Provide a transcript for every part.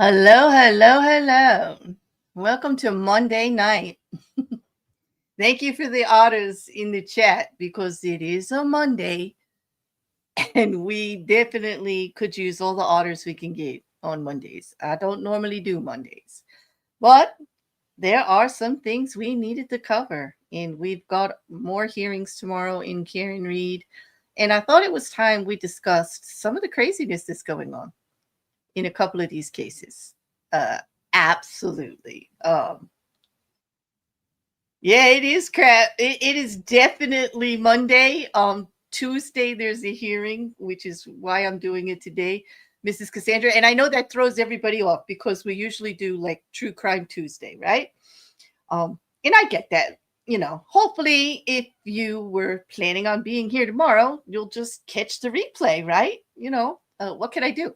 Hello, hello, hello. Welcome to Monday night. Thank you for the otters in the chat because it is a Monday and we definitely could use all the otters we can get on Mondays. I don't normally do Mondays, but there are some things we needed to cover, and we've got more hearings tomorrow in Karen Reed. And I thought it was time we discussed some of the craziness that's going on in a couple of these cases. Uh, absolutely. Yeah, it is crap. It is definitely Monday. Tuesday there's a hearing, which is why I'm doing it today, Mrs. Cassandra. And I know that throws everybody off because we usually do like True Crime Tuesday, right? And I get that. Hopefully, if you were planning on being here tomorrow, you'll just catch the replay, right? What can I do?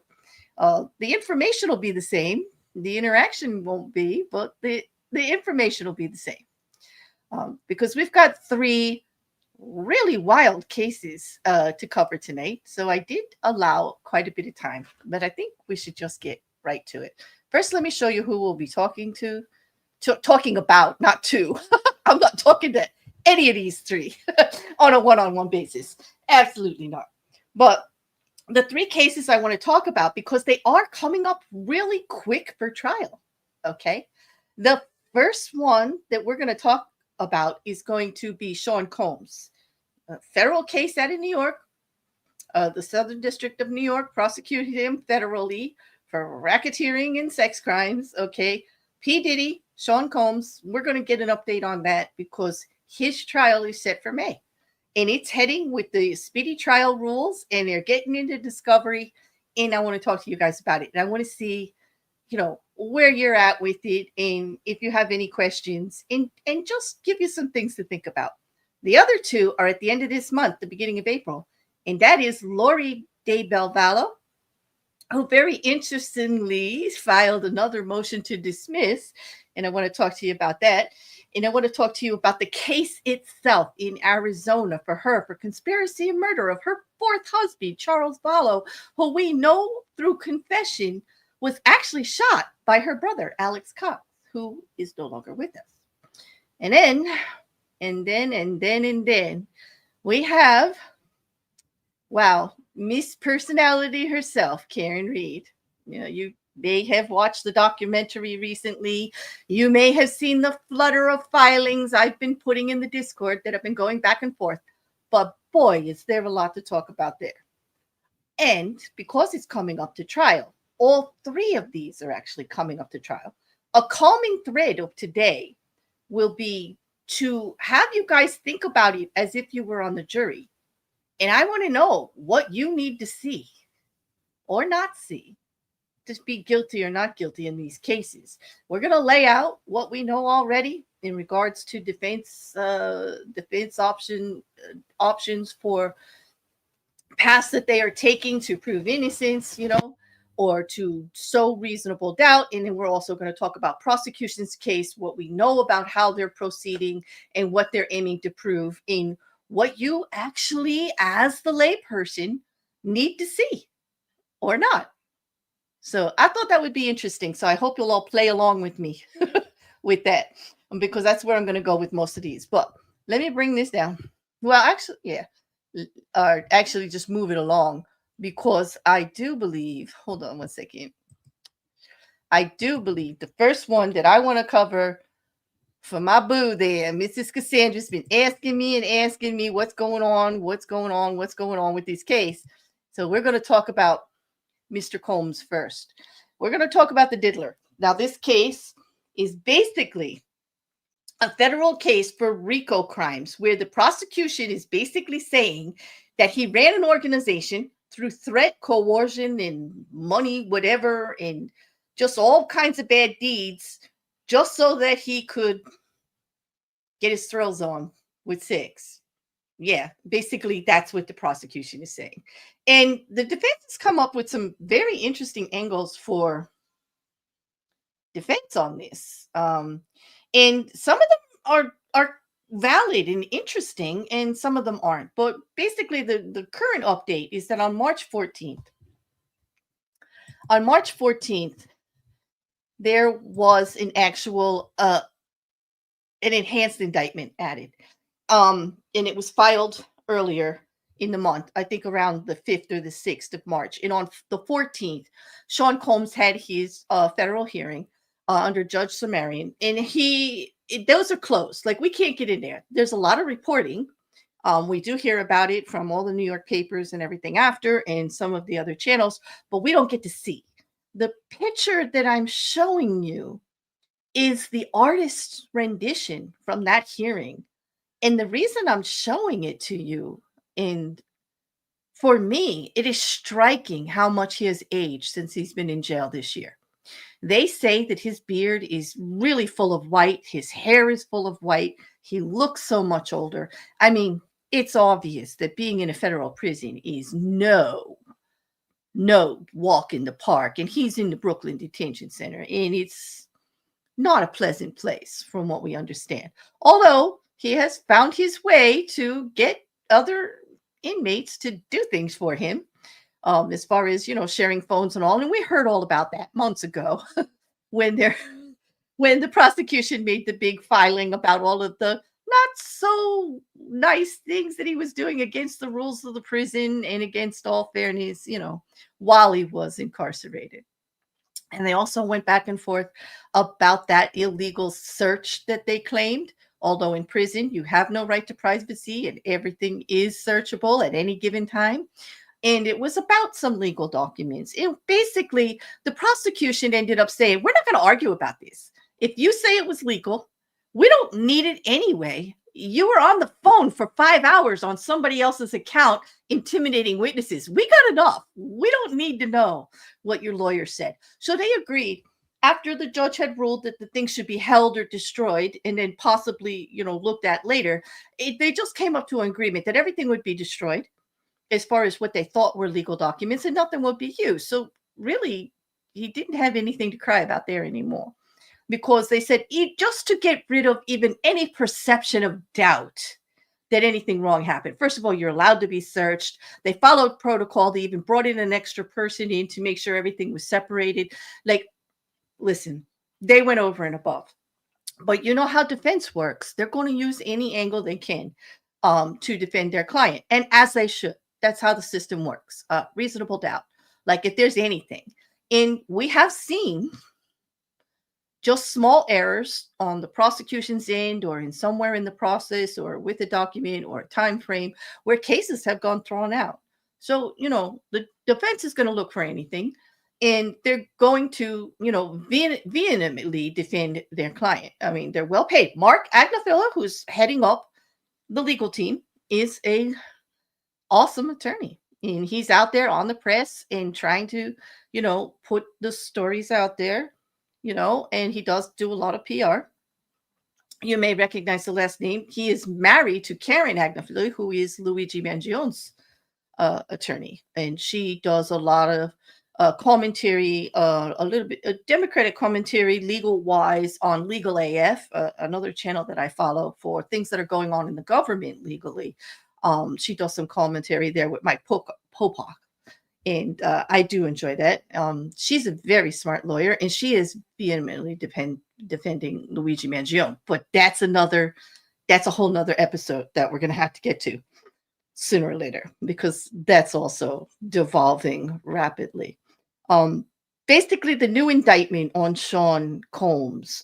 The information will be the same. The interaction won't be, but the information will be the same. Because we've got three really wild cases to cover tonight. So I did allow quite a bit of time, but I think we should just get right to it. First, let me show you who we'll be talking about, not to. I'm not talking to any of these three on a one-on-one basis. Absolutely not. But the three cases I want to talk about, because they are coming up really quick for trial. Okay. The first one that we're going to talk about is going to be Sean Combs, a federal case out of New York. The Southern District of New York prosecuted him federally for racketeering and sex crimes. Okay. P. Diddy, Sean Combs, we're going to get an update on that because his trial is set for May. And it's heading with the speedy trial rules, and they're getting into discovery. And I want to talk to you guys about it. And I want to see, where you're at with it, and if you have any questions, and just give you some things to think about. The other two are at the end of this month, the beginning of April, and that is Lori Daybell Vallow, who very interestingly filed another motion to dismiss. And I want to talk to you about that. And I want to talk to you about the case itself in Arizona for her for conspiracy and murder of her fourth husband, Charles Vallow, who we know through confession was actually shot by her brother, Alex Cox, who is no longer with us. And then we have, wow, Miss Personality herself, Karen Reed. You may have watched the documentary recently. You may have seen the flutter of filings I've been putting in the Discord that have been going back and forth. But boy, is there a lot to talk about there. And because it's coming up to trial, all three of these are actually coming up to trial. A calming thread of today will be to have you guys think about it as if you were on the jury. And I want to know what you need to see or not see to be guilty or not guilty in these cases. We're going to lay out what we know already in regards to defense options for paths that they are taking to prove innocence, or to sow reasonable doubt. And then we're also going to talk about prosecution's case, what we know about how they're proceeding and what they're aiming to prove in what you actually, as the layperson, need to see or not. So I thought that would be interesting. So I hope you'll all play along with me with that, because that's where I'm going to go with most of these. But let me bring this down. Well, actually, yeah. Or actually just move it along, because I do believe, hold on one second. I do believe the first one that I want to cover for my boo there, Mrs. Cassandra's been asking me what's going on with this case. So we're going to talk about Mr. Combs first. We're going to talk about the diddler. Now, this case is basically a federal case for RICO crimes, where the prosecution is basically saying that he ran an organization through threat, coercion, and money, whatever, and just all kinds of bad deeds, just so that he could get his thrills on with sex. Yeah, basically that's what the prosecution is saying. And the defense has come up with some very interesting angles for defense on this. And some of them are valid and interesting, and some of them aren't. But basically, the current update is that on March 14th, there was an actual an enhanced indictment added. And it was filed earlier in the month, I think around the 5th or the 6th of March. And on the 14th, Sean Combs had his federal hearing under Judge Sumerian, and those are closed. Like, we can't get in there. There's a lot of reporting. We do hear about it from all the New York papers and everything after, and some of the other channels, but we don't get to see. The picture that I'm showing you is the artist's rendition from that hearing. And the reason I'm showing it to you, and for me, it is striking how much he has aged since he's been in jail this year. They say that his beard is really full of white, his hair is full of white, he looks so much older. I mean, it's obvious that being in a federal prison is no walk in the park, and he's in the Brooklyn Detention Center, and it's not a pleasant place from what we understand. Although he has found his way to get other inmates to do things for him, as far as, sharing phones and all. And we heard all about that months ago when the prosecution made the big filing about all of the not so nice things that he was doing against the rules of the prison and against all fairness, while he was incarcerated. And they also went back and forth about that illegal search that they claimed. Although in prison, you have no right to privacy and everything is searchable at any given time. And it was about some legal documents. Basically, the prosecution ended up saying, we're not going to argue about this. If you say it was legal, we don't need it anyway. You were on the phone for 5 hours on somebody else's account, intimidating witnesses. We got enough. We don't need to know what your lawyer said. So they agreed after the judge had ruled that the thing should be held or destroyed and then possibly, looked at later. They just came up to an agreement that everything would be destroyed as far as what they thought were legal documents, and nothing would be used. So really, he didn't have anything to cry about there anymore, because they said just to get rid of even any perception of doubt that anything wrong happened. First of all, you're allowed to be searched. They followed protocol. They even brought in an extra person in to make sure everything was separated. Like, listen, they went over and above. But you know how defense works. They're going to use any angle they can to defend their client, and as they should. That's how the system works. Reasonable doubt. Like, if there's anything. And we have seen just small errors on the prosecution's end or in somewhere in the process or with a document or a time frame where cases have gone thrown out. So, the defense is going to look for anything, and they're going to, vehemently defend their client. I mean, they're well paid. Mark Agnafilo, who's heading up the legal team, is a awesome attorney, and he's out there on the press and trying to, put the stories out there, and he does do a lot of PR. You may recognize the last name. He is married to Karen Agnafilo, who is Luigi Mangione's attorney, and she does a lot of commentary, a little bit Democratic commentary, legal wise, on Legal AF, another channel that I follow for things that are going on in the government legally. She does some commentary there with Mike Popak, and I do enjoy that. She's a very smart lawyer, and she is vehemently defending Luigi Mangione. But that's a whole nother episode that we're going to have to get to sooner or later, because that's also devolving rapidly. Basically, the new indictment on Sean Combs,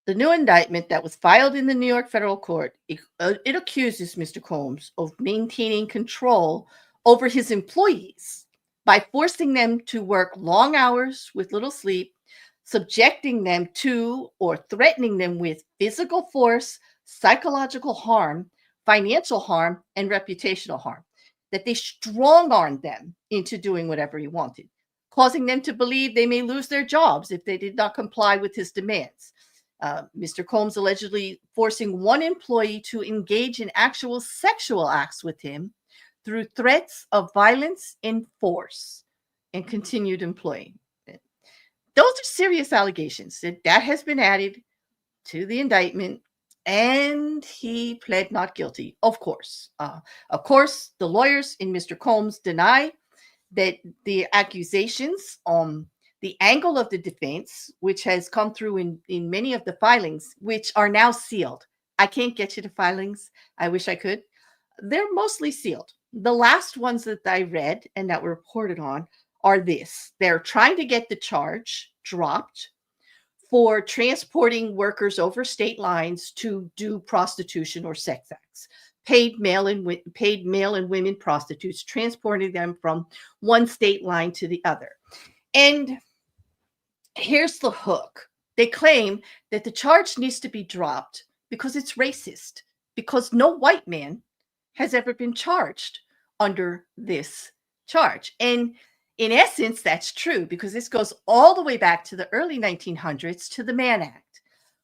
the new indictment that was filed in the New York federal court, it accuses Mr. Combs of maintaining control over his employees by forcing them to work long hours with little sleep, subjecting them to or threatening them with physical force, psychological harm, financial harm, and reputational harm. That they strong-armed them into doing whatever he wanted, causing them to believe they may lose their jobs if they did not comply with his demands. Mr. Combs allegedly forcing one employee to engage in actual sexual acts with him through threats of violence and force, and continued employing. Those are serious allegations. That has been added to the indictment, and he pled not guilty, of course. The lawyers in Mr. Combs deny that the accusations, the angle of the defense, which has come through in many of the filings, which are now sealed. I can't get you the filings. I wish I could. They're mostly sealed. The last ones that I read and that were reported on are this. They're trying to get the charge dropped for transporting workers over state lines to do prostitution or sex acts. Paid male and women prostitutes, transporting them from one state line to the other. And here's the hook. They claim that the charge needs to be dropped because it's racist, because no white man has ever been charged under this charge. And in essence, that's true, because this goes all the way back to the early 1900s, to the Mann Act,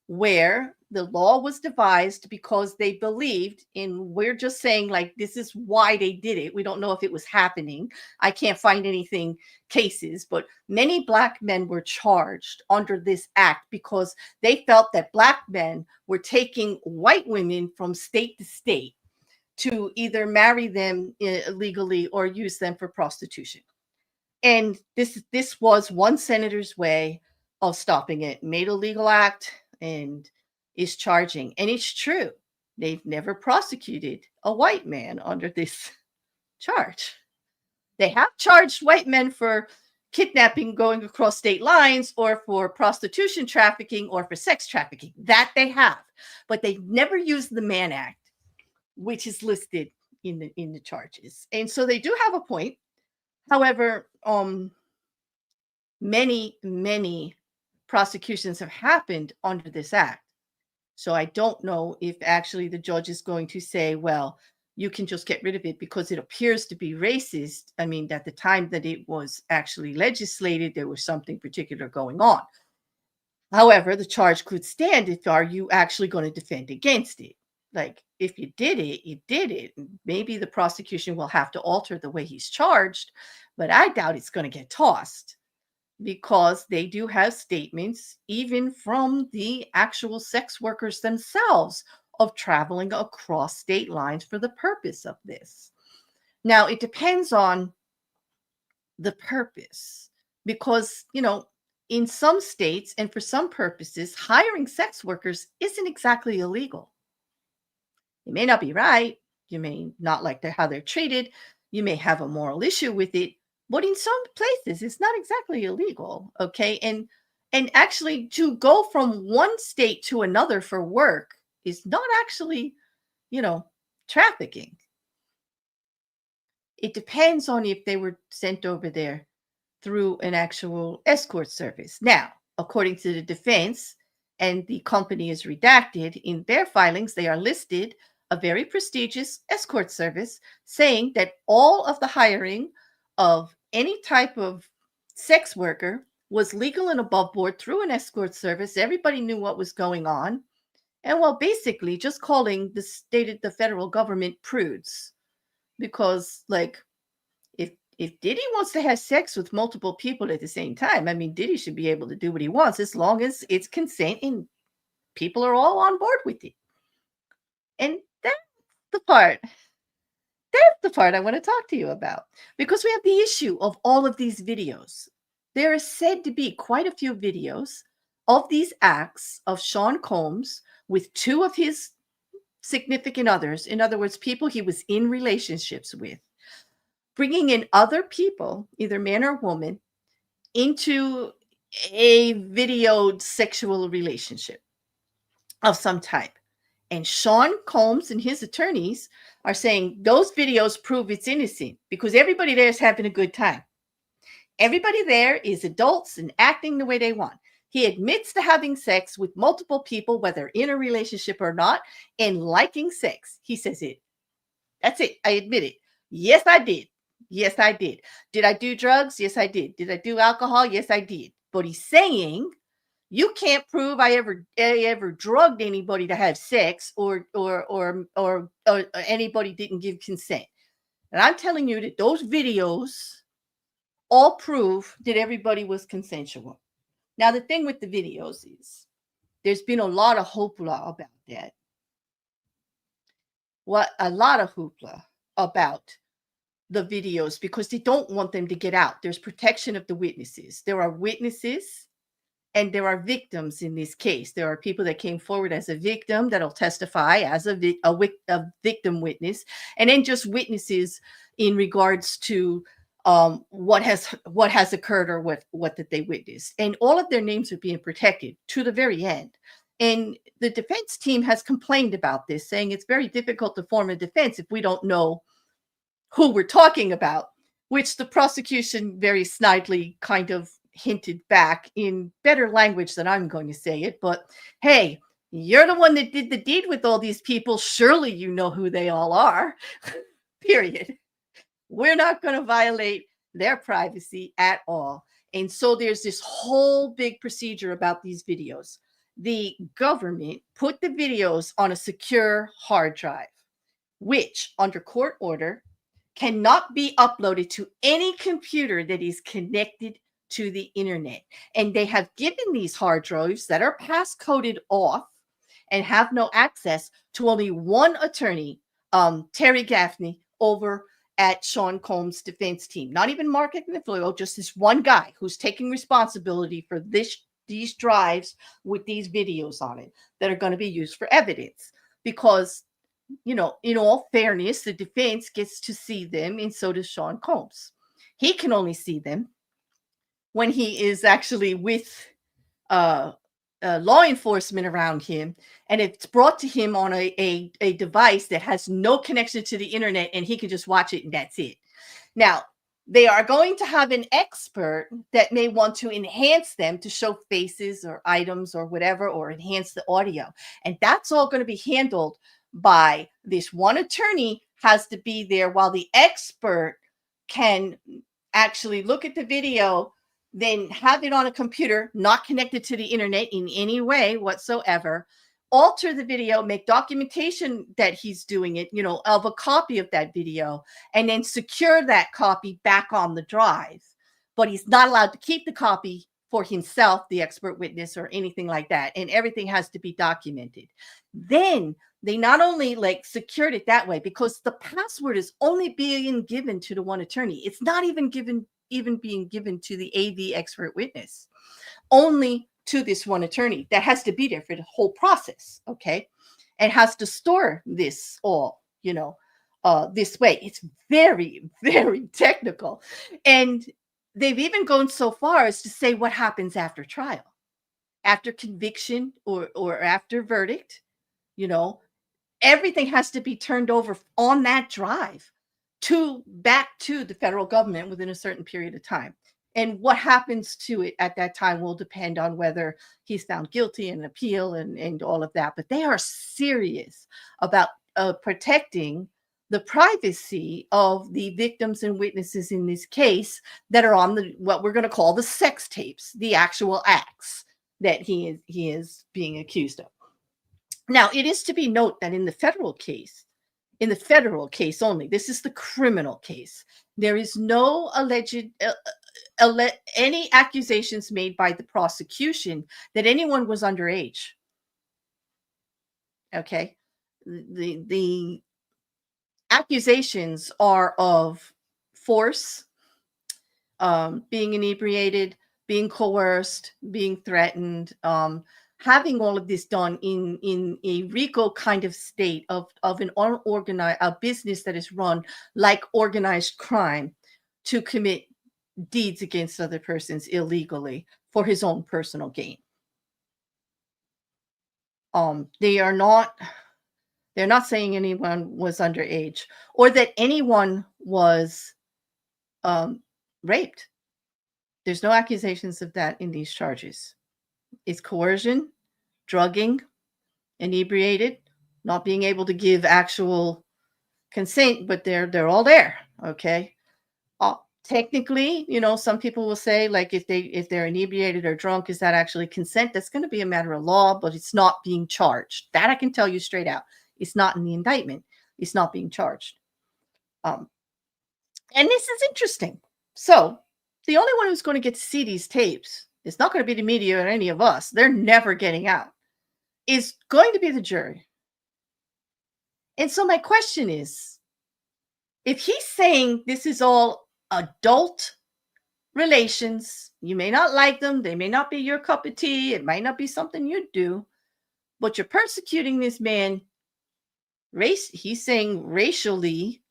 where the law was devised because they believed in, we're just saying, like, this is why they did it. We don't know if it was happening. I can't find anything, cases, but many Black men were charged under this act because they felt that Black men were taking white women from state to state to either marry them illegally or use them for prostitution. And this was one senator's way of stopping it. Made a legal act and is charging. And it's true. They've never prosecuted a white man under this charge. They have charged white men for kidnapping going across state lines, or for prostitution trafficking, or for sex trafficking. That they have. But they've never used the Mann Act, which is listed in the charges. And so they do have a point. However, many prosecutions have happened under this act. So I don't know if actually the judge is going to say, well, you can just get rid of it because it appears to be racist. I mean, at the time that it was actually legislated, there was something particular going on. However, the charge could stand if, are you actually going to defend against it? Like, if you did it, you did it. Maybe the prosecution will have to alter the way he's charged, but I doubt it's going to get tossed, because they do have statements, even from the actual sex workers themselves, of traveling across state lines for the purpose of this. Now, it depends on the purpose, because, in some states and for some purposes, hiring sex workers isn't exactly illegal. It may not be right. You may not like how they're treated. You may have a moral issue with it. But in some places, it's not exactly illegal, okay? And actually, to go from one state to another for work is not actually, trafficking. It depends on if they were sent over there through an actual escort service. Now, according to the defense, and the company is redacted, in their filings, they are listed a very prestigious escort service, saying that all of the hiring of any type of sex worker was legal and above board through an escort service. Everybody knew what was going on. And, well, basically just calling the federal government prudes, because, like, if Diddy wants to have sex with multiple people at the same time, I mean, Diddy should be able to do what he wants as long as it's consent and people are all on board with it. And that's the part I want to talk to you about, because we have the issue of all of these videos. There is said to be quite a few videos of these acts of Sean Combs with two of his significant others, in other words, people he was in relationships with, bringing in other people, either man or woman, into a videoed sexual relationship of some type. And Sean Combs and his attorneys are saying those videos prove it's innocent, because everybody there is having a good time. Everybody there is adults and acting the way they want. He admits to having sex with multiple people, whether in a relationship or not, and liking sex. He says it. That's it. I admit it. Yes, I did. Yes, I did. Did I do drugs? Yes, I did. Did I do alcohol? Yes, I did. But he's saying, you can't prove I ever drugged anybody to have sex, or anybody didn't give consent. And I'm telling you that those videos all prove that everybody was consensual. Now, the thing with the videos is there's been a lot of hoopla about that. A lot of hoopla about the videos because they don't want them to get out. There's protection of the witnesses. There are witnesses and there are victims in this case. There are people that came forward as a victim that'll testify as a victim witness, and then just witnesses in regards to what has occurred or what that they witnessed. And all of their names are being protected to the very end. And the defense team has complained about this, saying it's very difficult to form a defense if we don't know who we're talking about, which the prosecution very snidely kind of hinted back in better language than I'm going to say it. But hey, you're the one that did the deed with all these people. Surely you know who they all are. Period. We're not going to violate their privacy at all. And so there's this whole big procedure about these videos. The government put the videos on a secure hard drive, which under court order cannot be uploaded to any computer that is connected to the internet. And they have given these hard drives that are passcoded off and have no access to only one attorney, Terry Gaffney, over at Sean Combs' defense team. Not even Mark Agnifilo, just this one guy who's taking responsibility for these drives with these videos on it that are going to be used for evidence. Because, you know, in all fairness, the defense gets to see them, and so does Sean Combs. He can only see them when he is actually with law enforcement around him, and it's brought to him on a device that has no connection to the internet, and he can just watch it and that's it. Now, they are going to have an expert that may want to enhance them to show faces or items or whatever, or enhance the audio. And that's all going to be handled by this one attorney. Has to be there while the expert can actually look at the video, then have it on a computer, not connected to the internet in any way whatsoever, alter the video, make documentation that he's doing it, you know, of a copy of that video, and then secure that copy back on the drive. But he's not allowed to keep the copy for himself, the expert witness, or anything like that. And everything has to be documented. Then they not only like secured it that way, because the password is only being given to the one attorney. It's not even being given to the AV expert witness, only to this one attorney that has to be there for the whole process. Okay. And has to store this all, you know, this way. It's very, very technical. And they've even gone so far as to say what happens after trial, after conviction, or after verdict. You know, everything has to be turned over on that drive back to the federal government within a certain period of time. And what happens to it at that time will depend on whether he's found guilty and appeal and all of that. But they are serious about protecting the privacy of the victims and witnesses in this case that are on what we're going to call the sex tapes, the actual acts that he is being accused of. Now, it is to be noted that in the federal case only, this is the criminal case, there is no alleged any accusations made by the prosecution that anyone was underage. Okay. The accusations are of force, being inebriated, being coerced, being threatened, having all of this done in a RICO kind of state of an unorganized, a business that is run like organized crime to commit deeds against other persons illegally for his own personal gain. They're not saying anyone was underage or that anyone was raped. There's no accusations of that in these charges. It's coercion, drugging, inebriated, not being able to give actual consent, but they're all there. Okay. Technically, you know, some people will say, like, if they're inebriated or drunk, is that actually consent? That's going to be a matter of law, but it's not being charged. That I can tell you straight out. It's not in the indictment. It's not being charged. And this is interesting. So the only one who's going to get to see these tapes, it's not going to be the media or any of us. They're never getting out. Is going to be the jury. And so my question is, If he's saying this is all adult relations, you may not like them, they may not be your cup of tea, it might not be something you'd do, but you're persecuting this man he's saying racially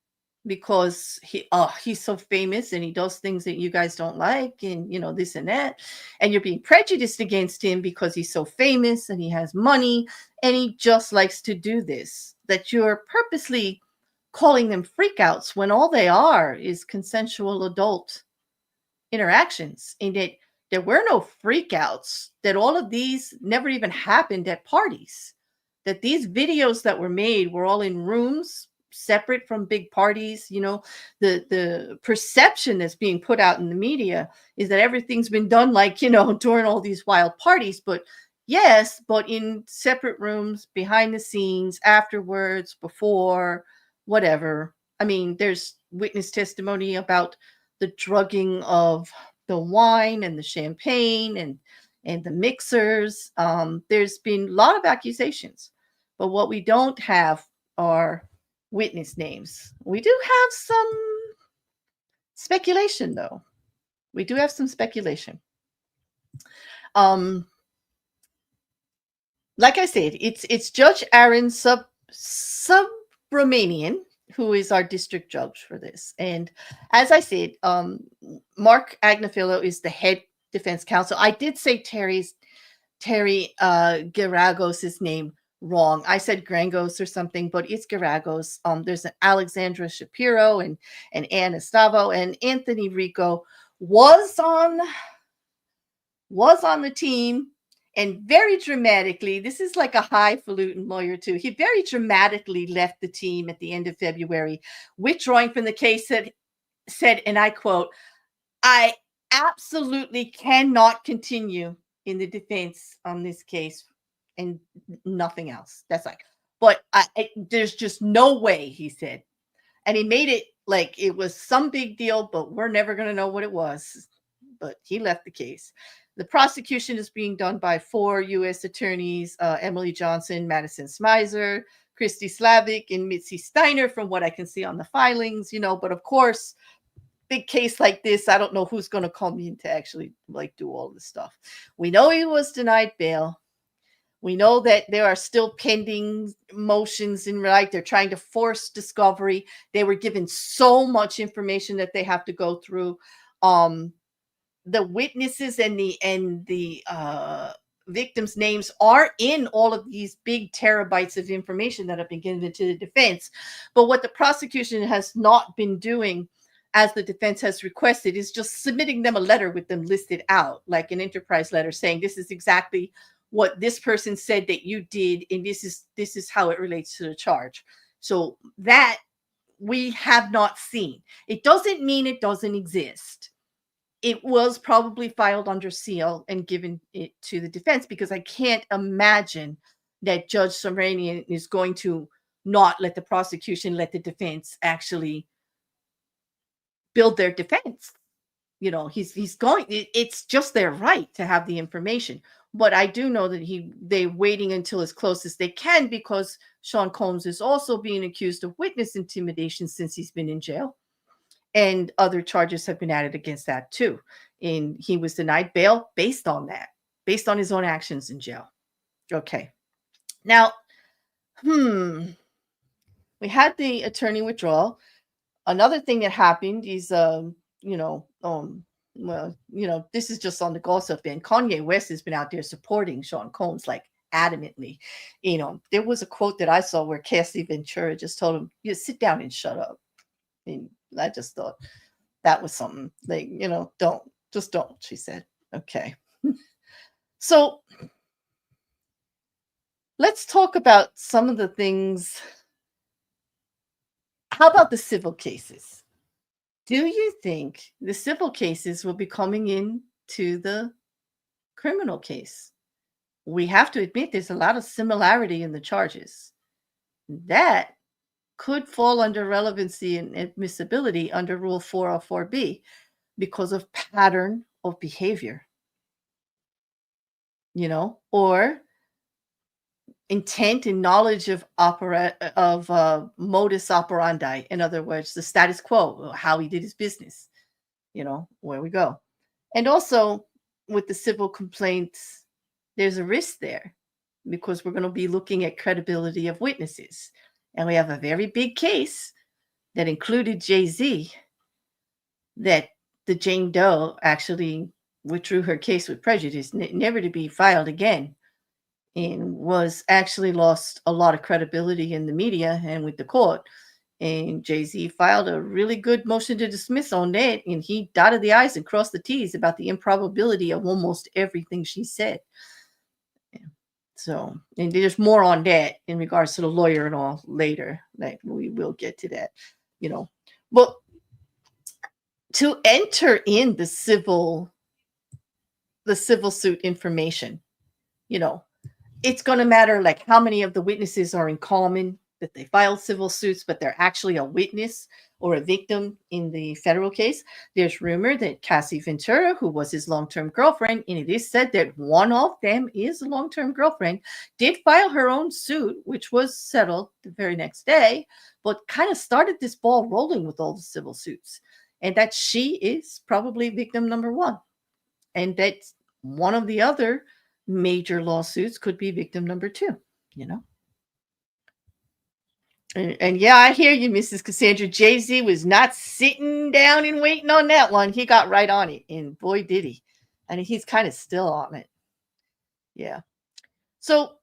because he's so famous and he does things that you guys don't like, and this and that, and you're being prejudiced against him because he's so famous and he has money and he just likes to do this, that you're purposely calling them freakouts when all they are is consensual adult interactions, and that there were no freakouts, that all of these never even happened at parties, that these videos that were made were all in rooms separate from big parties. The perception that's being put out in the media is that everything's been done like, during all these wild parties, but yes, but in separate rooms, behind the scenes, afterwards, before, whatever. I mean, there's witness testimony about the drugging of the wine and the champagne and the mixers. There's been a lot of accusations, but what we don't have are witness names. We do have some speculation, though. We do have some speculation. Like I said, it's Judge Aaron Subramanian, who is our district judge for this. And as I said, Mark Agnafilo is the head defense counsel. I did say Terry Garagos' name wrong. I said Grangos or something, but it's Garagos. There's an Alexandra Shapiro and Ann Estavo, and Anthony Rico was on the team. And very dramatically, this is like a highfalutin lawyer too, he very dramatically left the team at the end of February, withdrawing from the case, said, and I quote, "I absolutely cannot continue in the defense on this case and nothing else." That's like, but there's just no way, he said. And he made it like it was some big deal, but we're never going to know what it was. But he left the case. The prosecution is being done by 4 U.S. attorneys, Emily Johnson, Madison Smizer, Christy Slavic, and Mitzi Steiner, from what I can see on the filings, but of course, big case like this, I don't know who's going to come in to actually do all this stuff. We know he was denied bail. We know that there are still pending motions they're trying to force discovery. They were given so much information that they have to go through. The witnesses and the victims' names are in all of these big terabytes of information that have been given to the defense. But what the prosecution has not been doing, as the defense has requested, is just submitting them a letter with them listed out, like an enterprise letter saying, this is exactly what this person said that you did, and this is how it relates to the charge. So that we have not seen. It doesn't mean it doesn't exist. It was probably filed under seal and given it to the defense, because I can't imagine that Judge Subramanian is going to not let the prosecution, let the defense actually build their defense. He's going, it's just their right to have the information. But I do know that they're waiting until as close as they can, because Sean Combs is also being accused of witness intimidation since he's been in jail. And other charges have been added against that too. And he was denied bail based on that, based on his own actions in jail. Okay. Now, we had the attorney withdrawal. Another thing that happened is, this is just on the gossip end. Kanye West has been out there supporting Sean Combs adamantly. There was a quote that I saw where Cassie Ventura just told him, "You sit down and shut up." And I just thought that was something don't, she said. Okay. So let's talk about some of the things. How about the civil cases? Do you think the civil cases will be coming in to the criminal case? We have to admit there's a lot of similarity in the charges. That could fall under relevancy and admissibility under Rule 404B because of pattern of behavior. Or intent and knowledge of modus operandi. In other words, the status quo, how he did his business. Where we go. And also with the civil complaints, there's a risk there because we're going to be looking at credibility of witnesses. And we have a very big case that included Jay-Z that the Jane Doe actually withdrew her case with prejudice, never to be filed again, and was actually lost a lot of credibility in the media and with the court. And Jay-Z filed a really good motion to dismiss on that, and he dotted the I's and crossed the T's about the improbability of almost everything she said. Yeah. So, and there's more on that in regards to the lawyer and all later. Like we will get to that, But to enter in the civil suit information, it's going to matter like how many of the witnesses are in common that they filed civil suits, but they're actually a witness or a victim in the federal case. There's rumor that Cassie Ventura, who was his long-term girlfriend, and it is said that one of them is a long-term girlfriend, did file her own suit, which was settled the very next day, but kind of started this ball rolling with all the civil suits. And that she is probably victim number one. And that one of the other major lawsuits could be victim number two, And yeah, I hear you, Mrs. Cassandra. Jay-Z was not sitting down and waiting on that one. He got right on it, and boy, did he. And he's kind of still on it. Yeah. So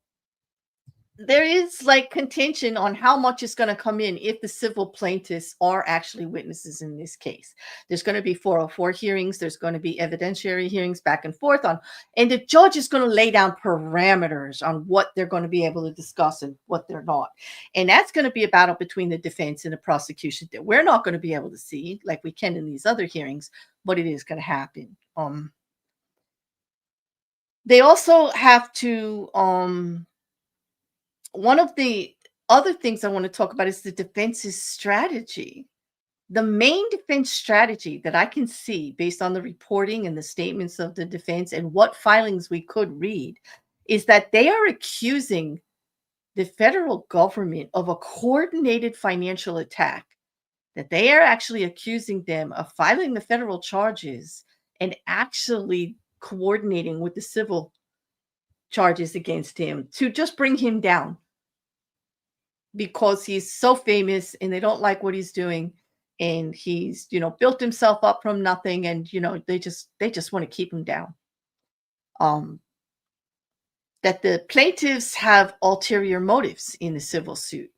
there is like contention on how much is going to come in if the civil plaintiffs are actually witnesses in this case. There's going to be 404 hearings. There's going to be evidentiary hearings back and forth on, and the judge is going to lay down parameters on what they're going to be able to discuss and what they're not. And that's going to be a battle between the defense and the prosecution that we're not going to be able to see like we can in these other hearings, but it is going to happen. They also have to, one of the other things I want to talk about is the defense's strategy. The main defense strategy that I can see based on the reporting and the statements of the defense and what filings we could read is that they are accusing the federal government of a coordinated financial attack, that they are actually accusing them of filing the federal charges and actually coordinating with the civil charges against him to just bring him down, because he's so famous and they don't like what he's doing, and he's built himself up from nothing, and they just want to keep him down. That the plaintiffs have ulterior motives in the civil suit,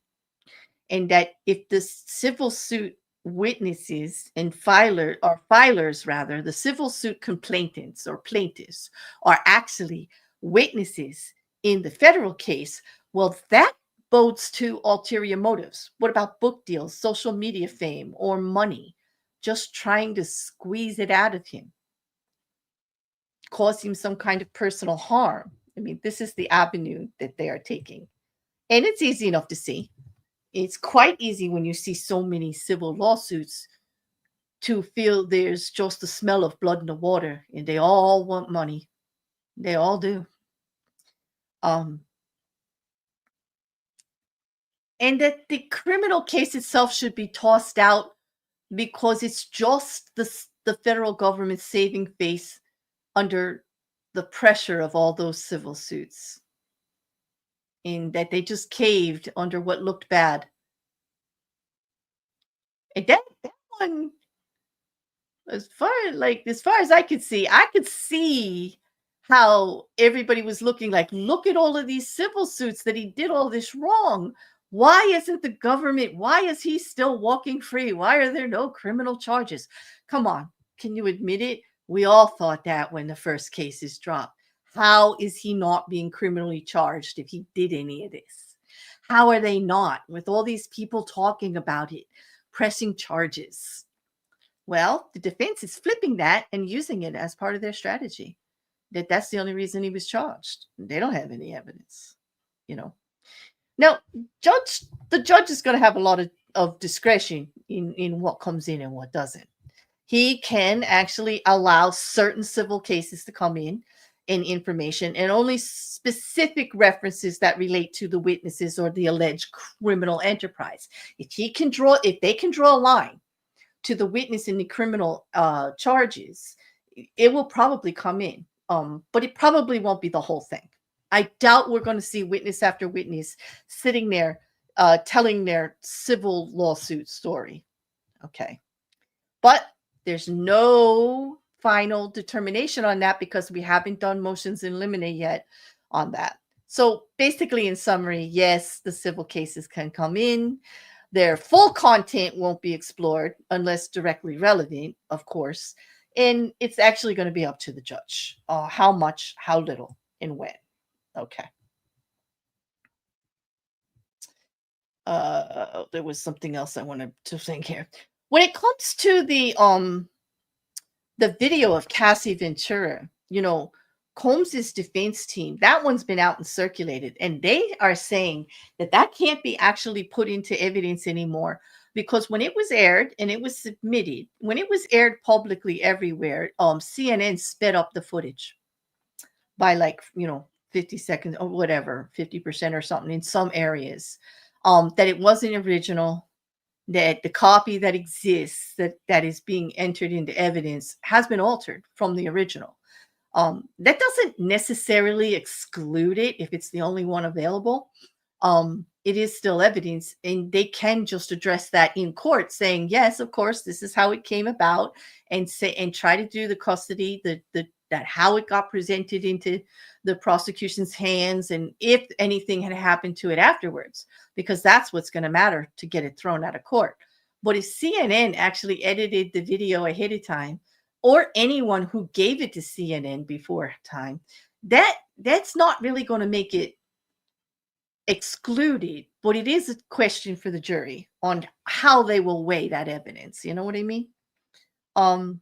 and that if the civil suit witnesses and filers rather, the civil suit complainants or plaintiffs are actually witnesses in the federal case, well, that bodes to ulterior motives. What about book deals, social media fame, or money? Just trying to squeeze it out of him, cause him some kind of personal harm. I mean, this is the avenue that they are taking. And it's easy enough to see. It's quite easy when you see so many civil lawsuits to feel there's just the smell of blood in the water, and they all want money. They all do. And that the criminal case itself should be tossed out because it's just the federal government saving face under the pressure of all those civil suits, and that they just caved under what looked bad. And that one, as far as I could see how everybody was looking like, look at all of these civil suits that he did all this wrong. Why isn't the government, why is he still walking free? Why are there no criminal charges? Come on, can you admit it? We all thought that when the first cases dropped. How is he not being criminally charged if he did any of this? How are they not, with all these people talking about it, pressing charges? Well, the defense is flipping that and using it as part of their strategy. That's the only reason he was charged. They don't have any evidence, Now, the judge is going to have a lot of discretion in what comes in and what doesn't. He can actually allow certain civil cases to come in and information, and only specific references that relate to the witnesses or the alleged criminal enterprise. If they can draw a line to the witness in the criminal charges, it will probably come in. But it probably won't be the whole thing. I doubt we're going to see witness after witness sitting there telling their civil lawsuit story. Okay. But there's no final determination on that because we haven't done motions in limine yet on that. So basically, in summary, yes, the civil cases can come in. Their full content won't be explored unless directly relevant, of course. And it's actually going to be up to the judge. How much, how little, and when. Okay. There was something else I wanted to think here. When it comes to the video of Cassie Ventura, Combs's defense team, that one's been out and circulated, and they are saying that can't be actually put into evidence anymore because when it was aired and it was submitted, when it was aired publicly everywhere, CNN sped up the footage by 50 seconds or whatever, 50% or something in some areas, that it wasn't original, that the copy that exists that is being entered into evidence has been altered from the original. That doesn't necessarily exclude it if it's the only one available. It is still evidence, and they can just address that in court, saying, yes, of course, this is how it came about, and try to do the custody, that how it got presented into the prosecution's hands, and if anything had happened to it afterwards, because that's what's going to matter to get it thrown out of court. But if CNN actually edited the video ahead of time, or anyone who gave it to CNN before time, that's not really going to make it excluded, but it is a question for the jury on how they will weigh that evidence. You know what I mean? And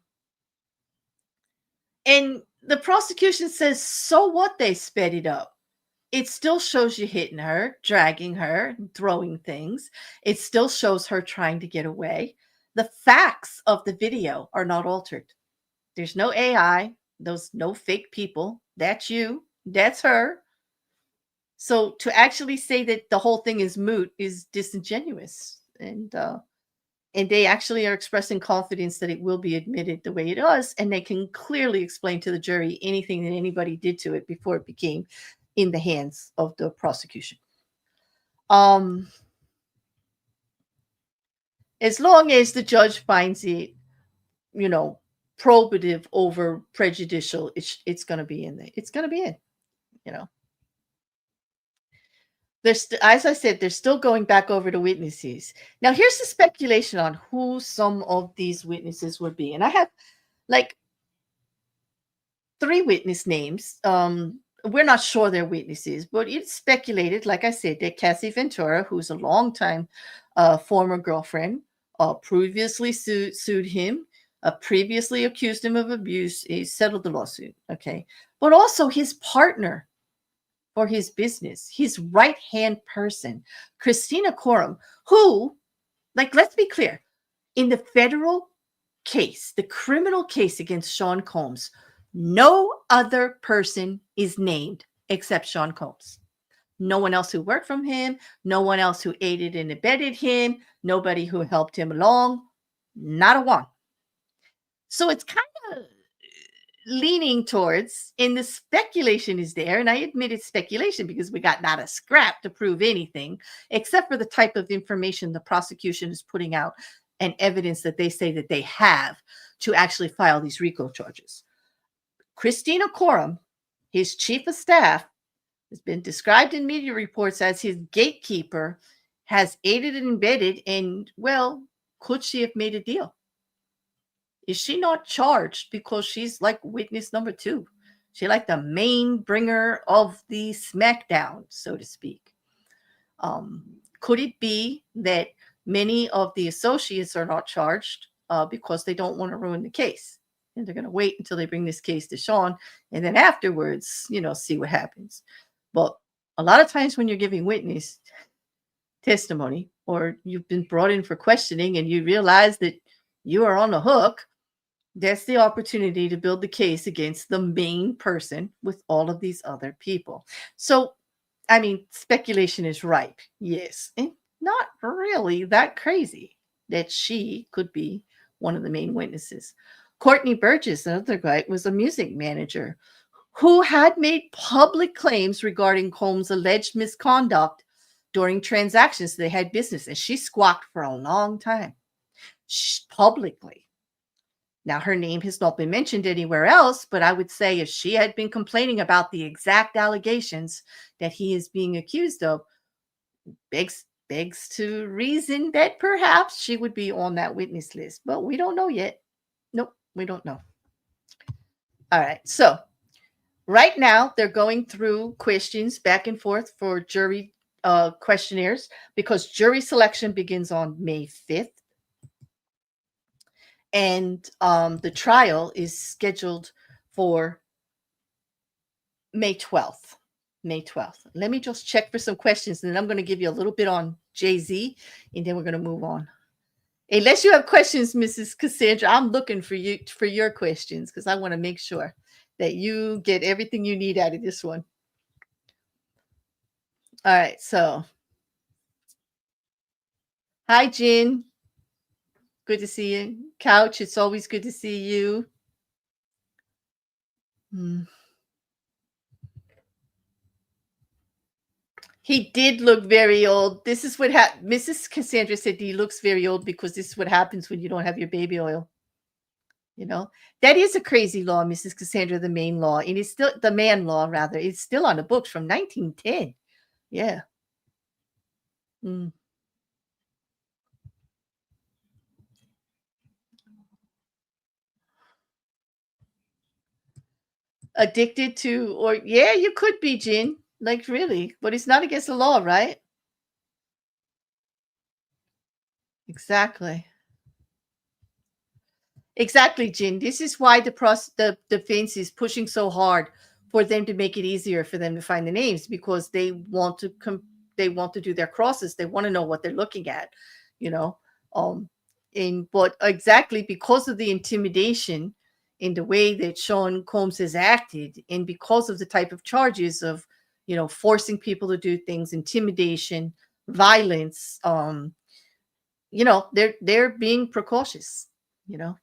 the prosecution says, so what, they sped it up. It still shows you hitting her, dragging her, throwing things. It still shows her trying to get away. The facts of the video are not altered. There's no AI. There's no fake people. That's you. That's her. So to actually say that the whole thing is moot is disingenuous. And they actually are expressing confidence that it will be admitted the way it was, and they can clearly explain to the jury anything that anybody did to it before it became in the hands of the prosecution. As long as the judge finds it, probative over prejudicial, it's going to be in there. It's going to be in, as I said, they're still going back over the witnesses. Now, here's the speculation on who some of these witnesses would be. And I have 3 witness names. We're not sure they're witnesses, but it's speculated, like I said, that Cassie Ventura, who's a longtime former girlfriend, previously sued him, previously accused him of abuse. He settled the lawsuit, okay? But also his partner for his business, his right-hand person, Christina Coram, who, let's be clear, in the federal case, the criminal case against Sean Combs, no other person is named except Sean Combs. No one else who worked from him, no one else who aided and abetted him, nobody who helped him along, not a one. So it's kind of leaning towards, and the speculation is there, and I admit it's speculation because we got not a scrap to prove anything, except for the type of information the prosecution is putting out and evidence that they say that they have to actually file these RICO charges. Christina Coram, his chief of staff, has been described in media reports as his gatekeeper, has aided and abetted, and, well, could she have made a deal? Is she not charged because she's like witness number 2? She like the main bringer of the smackdown, so to speak. Could it be that many of the associates are not charged because they don't want to ruin the case? And they're going to wait until they bring this case to Sean, and then afterwards, see what happens. But a lot of times when you're giving witness testimony, or you've been brought in for questioning and you realize that you are on the hook, That's the opportunity to build the case against the main person with all of these other people. So, I mean, speculation is ripe. Yes. And not really that crazy that she could be one of the main witnesses. Courtney Burgess, another guy, was a music manager who had made public claims regarding Combs' alleged misconduct during transactions. They had business, and she squawked for a long time publicly. Now, her name has not been mentioned anywhere else, but I would say if she had been complaining about the exact allegations that he is being accused of, begs to reason that perhaps she would be on that witness list, but we don't know yet. Nope, we don't know. All right, so right now they're going through questions back and forth for jury questionnaires because jury selection begins on May 5th. And the trial is scheduled for May 12th. May 12th. Let me just check for some questions, and then I'm going to give you a little bit on Jay-Z, and then we're going to move on. Unless you have questions, Mrs. Cassandra, I'm looking for you for your questions because I want to make sure that you get everything you need out of this one. All right, so hi, Jen. Good to see you. Couch, it's always good to see you. He did look very old. This is what Mrs. Cassandra said he looks very old because this is what happens when you don't have your baby oil. You know, that is a crazy law, Mrs. Cassandra, the main law. And it's still the man law, rather. It's still on the books from 1910. Yeah. Mm. Addicted to, or yeah, you could be, Jen. Like really, but it's not against the law, right? Exactly. Exactly, Jin. This is why the defense is pushing so hard for them to make it easier for them to find the names because they want to they want to do their crosses. They want to know what they're looking at, you know. But exactly because of the intimidation in the way that Sean Combs has acted, and because of the type of charges of, forcing people to do things, intimidation, violence, they're being precautious, you know.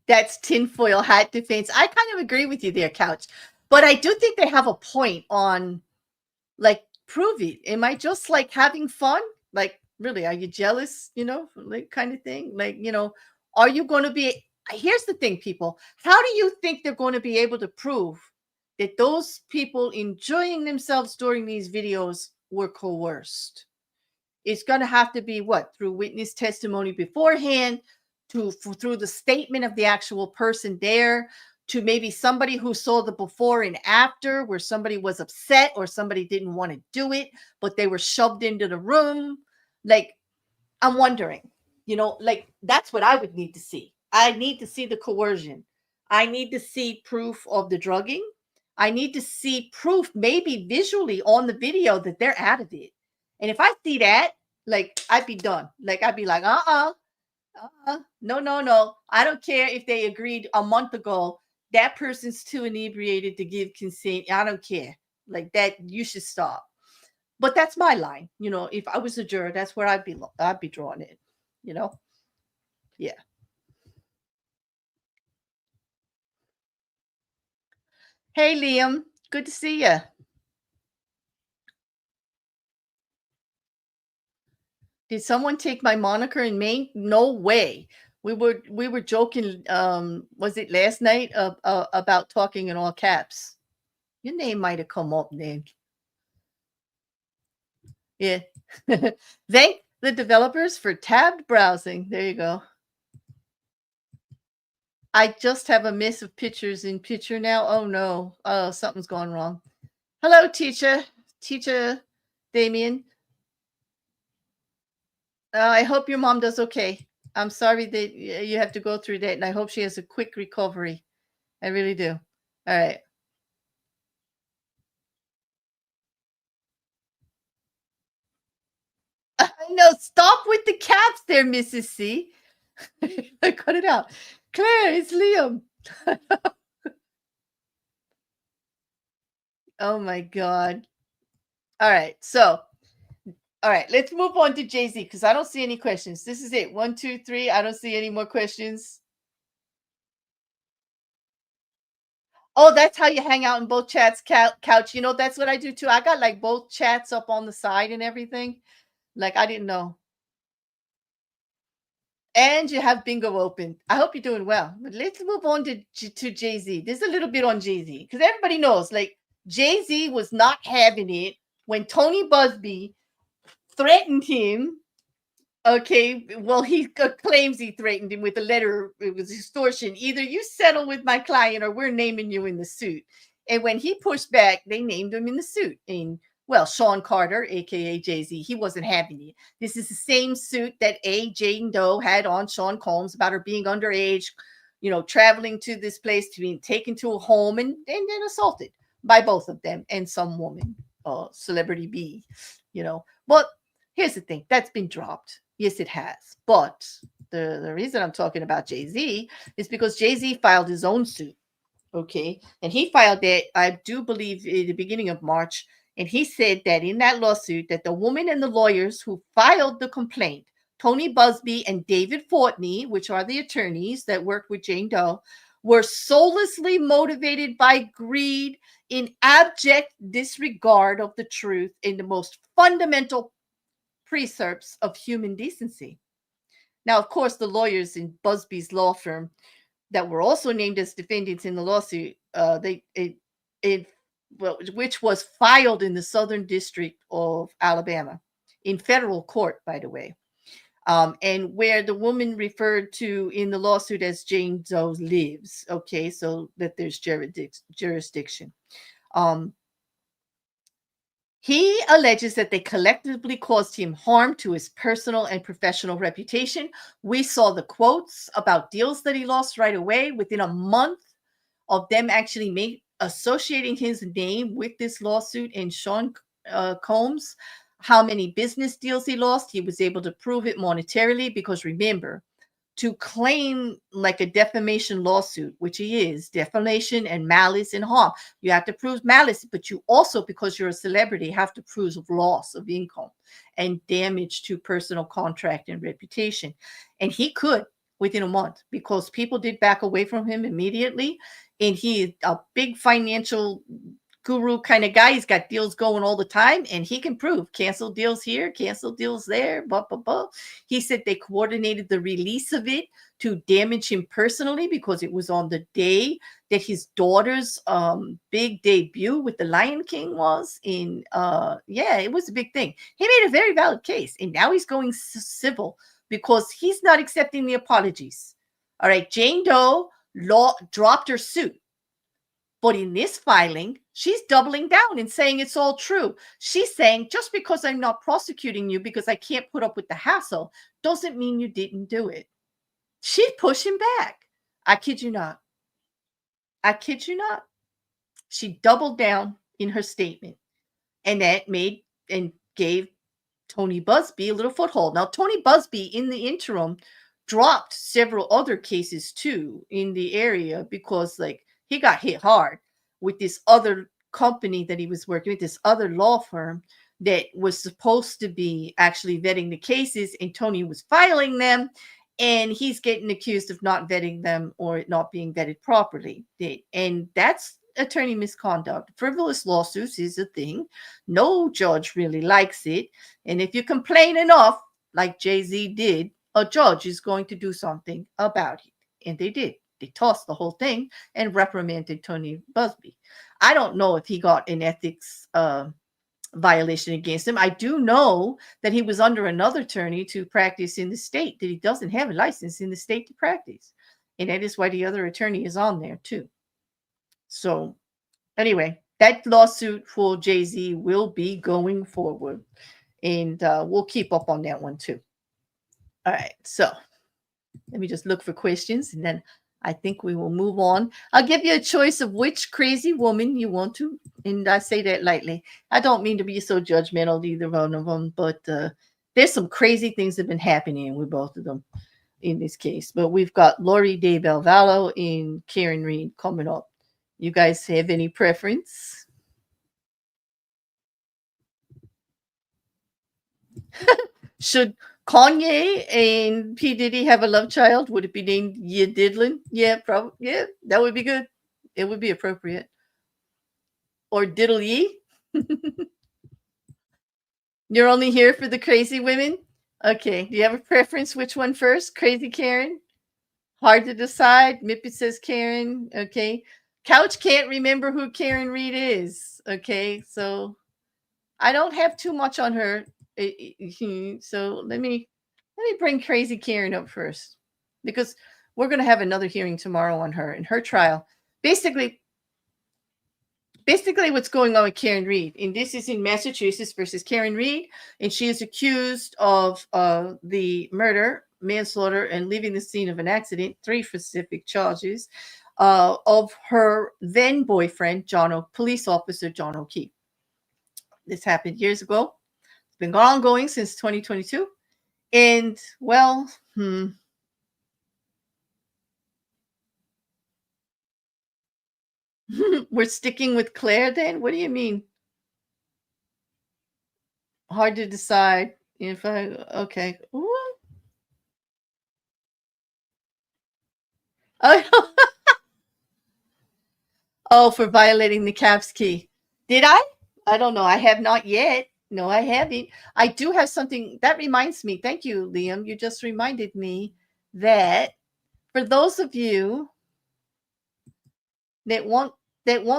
That's tinfoil hat defense. I kind of agree with you there, Couch. But I do think they have a point on, like, prove it. Am I just like having fun? Like, really, are you jealous? Like kind of thing. Like, are you going to be? Here's the thing, people. How do you think they're going to be able to prove that those people enjoying themselves during these videos were coerced? It's going to have to be what? Through witness testimony beforehand, through the statement of the actual person there, to maybe somebody who saw the before and after where somebody was upset or somebody didn't want to do it, but they were shoved into the room. Like, I'm wondering, like that's what I would need to see. I need to see the coercion. I need to see proof of the drugging. I need to see proof, maybe visually on the video, that they're out of it. And if I see that, like, I'd be done. Like, I'd be like, no, no, no. I don't care if they agreed a month ago. That person's too inebriated to give consent. I don't care. Like that, you should stop. But that's my line. If I was a juror, that's where I'd be drawing it. You know? Yeah. Hey, Liam. Good to see you. Did someone take my moniker in Maine? No way. We were joking. Was it last night about talking in all caps? Your name might have come up then. Yeah. Thank the developers for tabbed browsing. There you go. I just have a mess of pictures in picture now. Oh no. Oh, something's gone wrong. Hello, teacher Damien. I hope your mom does okay. I'm sorry that you have to go through that, and I hope she has a quick recovery. I really do. All right. no, stop with the caps there, Mrs. C. I cut it out. Claire, it's Liam. Oh my God. All right. So, all right, let's move on to Jay-Z because I don't see any questions. This is it. 1, 2, 3. I don't see any more questions. Oh, that's how you hang out in both chats, couch. You know, that's what I do too. I got like both chats up on the side and everything. Like, I didn't know. And you have bingo open. I hope you're doing well. But let's move on to Jay-Z. There's a little bit on Jay-Z because everybody knows like Jay-Z was not having it when Tony Busby threatened him. Okay, well, he claims he threatened him with a letter. It was extortion. Either you settle with my client or we're naming you in the suit. And when he pushed back, they named him in the suit. And well, Sean Carter, aka Jay-Z, he wasn't having it. This is the same suit that Jane Doe had on Sean Combs about her being underage, you know, traveling to this place to be taken to a home and then assaulted by both of them and some woman, celebrity B, you know. But here's the thing, that's been dropped. Yes, it has. But the reason I'm talking about Jay-Z is because Jay-Z filed his own suit. Okay. And he filed that, I do believe, in the beginning of March. And he said that in that lawsuit that the woman and the lawyers who filed the complaint, Tony Busby and David Fortney, which are the attorneys that worked with Jane Doe, were soullessly motivated by greed in abject disregard of the truth in the most fundamental precepts of human decency. Now, of course, the lawyers in Busby's law firm that were also named as defendants in the lawsuit, which was filed in the Southern District of Alabama, in federal court, by the way, and where the woman referred to in the lawsuit as Jane Doe lives. Okay, so that there's jurisdiction. He alleges that they collectively caused him harm to his personal and professional reputation. We saw the quotes about deals that he lost right away within a month of them actually associating his name with this lawsuit and Sean Combs. How many business deals he lost, he was able to prove it monetarily because remember, to claim like a defamation lawsuit, which he is, defamation and malice and harm. You have to prove malice, but you also, because you're a celebrity, have to prove loss of income and damage to personal contract and reputation. And he could within a month because people did back away from him immediately. And he is a big financial guru kind of guy. He's got deals going all the time and he can prove cancel deals here, cancel deals there, blah, blah, blah. He said they coordinated the release of it to damage him personally because it was on the day that his daughter's big debut with the Lion King was in, it was a big thing. He made a very valid case and now he's going civil because he's not accepting the apologies. All right, Jane Doe dropped her suit. But in this filing, she's doubling down and saying it's all true. She's saying just because I'm not prosecuting you because I can't put up with the hassle doesn't mean you didn't do it. She's pushing back. I kid you not. I kid you not. She doubled down in her statement. And that gave Tony Busby a little foothold. Now, Tony Busby in the interim dropped several other cases too in the area because like he got hit hard with this other company that he was working with, this other law firm that was supposed to be actually vetting the cases, and Tony was filing them, and he's getting accused of not vetting them or not being vetted properly. And that's attorney misconduct. Frivolous lawsuits is a thing. No judge really likes it. And if you complain enough, like Jay-Z did, a judge is going to do something about it. And they did. They tossed the whole thing and reprimanded Tony Busby. I don't know if he got an ethics violation against him. I do know that he was under another attorney to practice in the state, that he doesn't have a license in the state to practice. And that is why the other attorney is on there too. So anyway, that lawsuit for Jay-Z will be going forward. And we'll keep up on that one too. All right, so let me just look for questions and then I think we will move on. I'll give you a choice of which crazy woman you want to, and I say that lightly. I don't mean to be so judgmental, either one of them, but There's some crazy things that have been happening with both of them in this case. But we've got Lori Daybell Vallow and Karen Reed coming up. You guys have any preference? Should Kanye and P. Diddy have a love child? Would it be named Ye Diddlin? Yeah, probably. Yeah, that would be good. It would be appropriate. Or Diddle Ye? You're only here for the crazy women? Okay. Do you have a preference? Which one first? Crazy Karen? Hard to decide. Mippy says Karen. Okay. Couch can't remember who Karen Reed is. Okay. So I don't have too much on her. So let me bring Crazy Karen up first, because we're going to have another hearing tomorrow on her and her trial. Basically what's going on with Karen Reed, and this is in Massachusetts versus Karen Reed, and she is accused of the murder, manslaughter, and leaving the scene of an accident, 3 specific charges, of her then boyfriend, police officer John O'Keefe. This happened years ago. It's been ongoing since 2022. And, well, we're sticking with Claire then? What do you mean? Hard to decide if okay. Ooh. Oh, oh, for violating the caps key. Did I? I don't know. I have not yet. No, I haven't. I do have something that reminds me. Thank you, Liam. You just reminded me that for those of you that want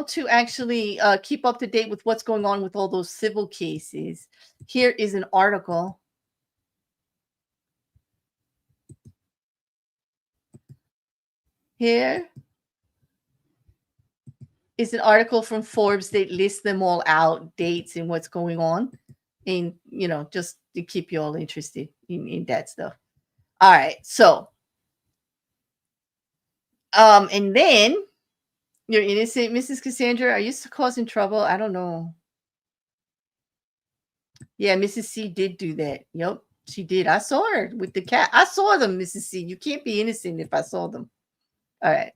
to actually keep up to date with what's going on with all those civil cases, here is an article. Here is an article from Forbes that lists them all out, dates and what's going on, and just to keep you all interested in that stuff. All right, so and then you're innocent, Mrs. Cassandra. Are you causing trouble? I don't know. Yeah, Mrs. C did do that. Yep, she did. I saw her with the cat. I saw them, Mrs. C. You can't be innocent if I saw them. All right.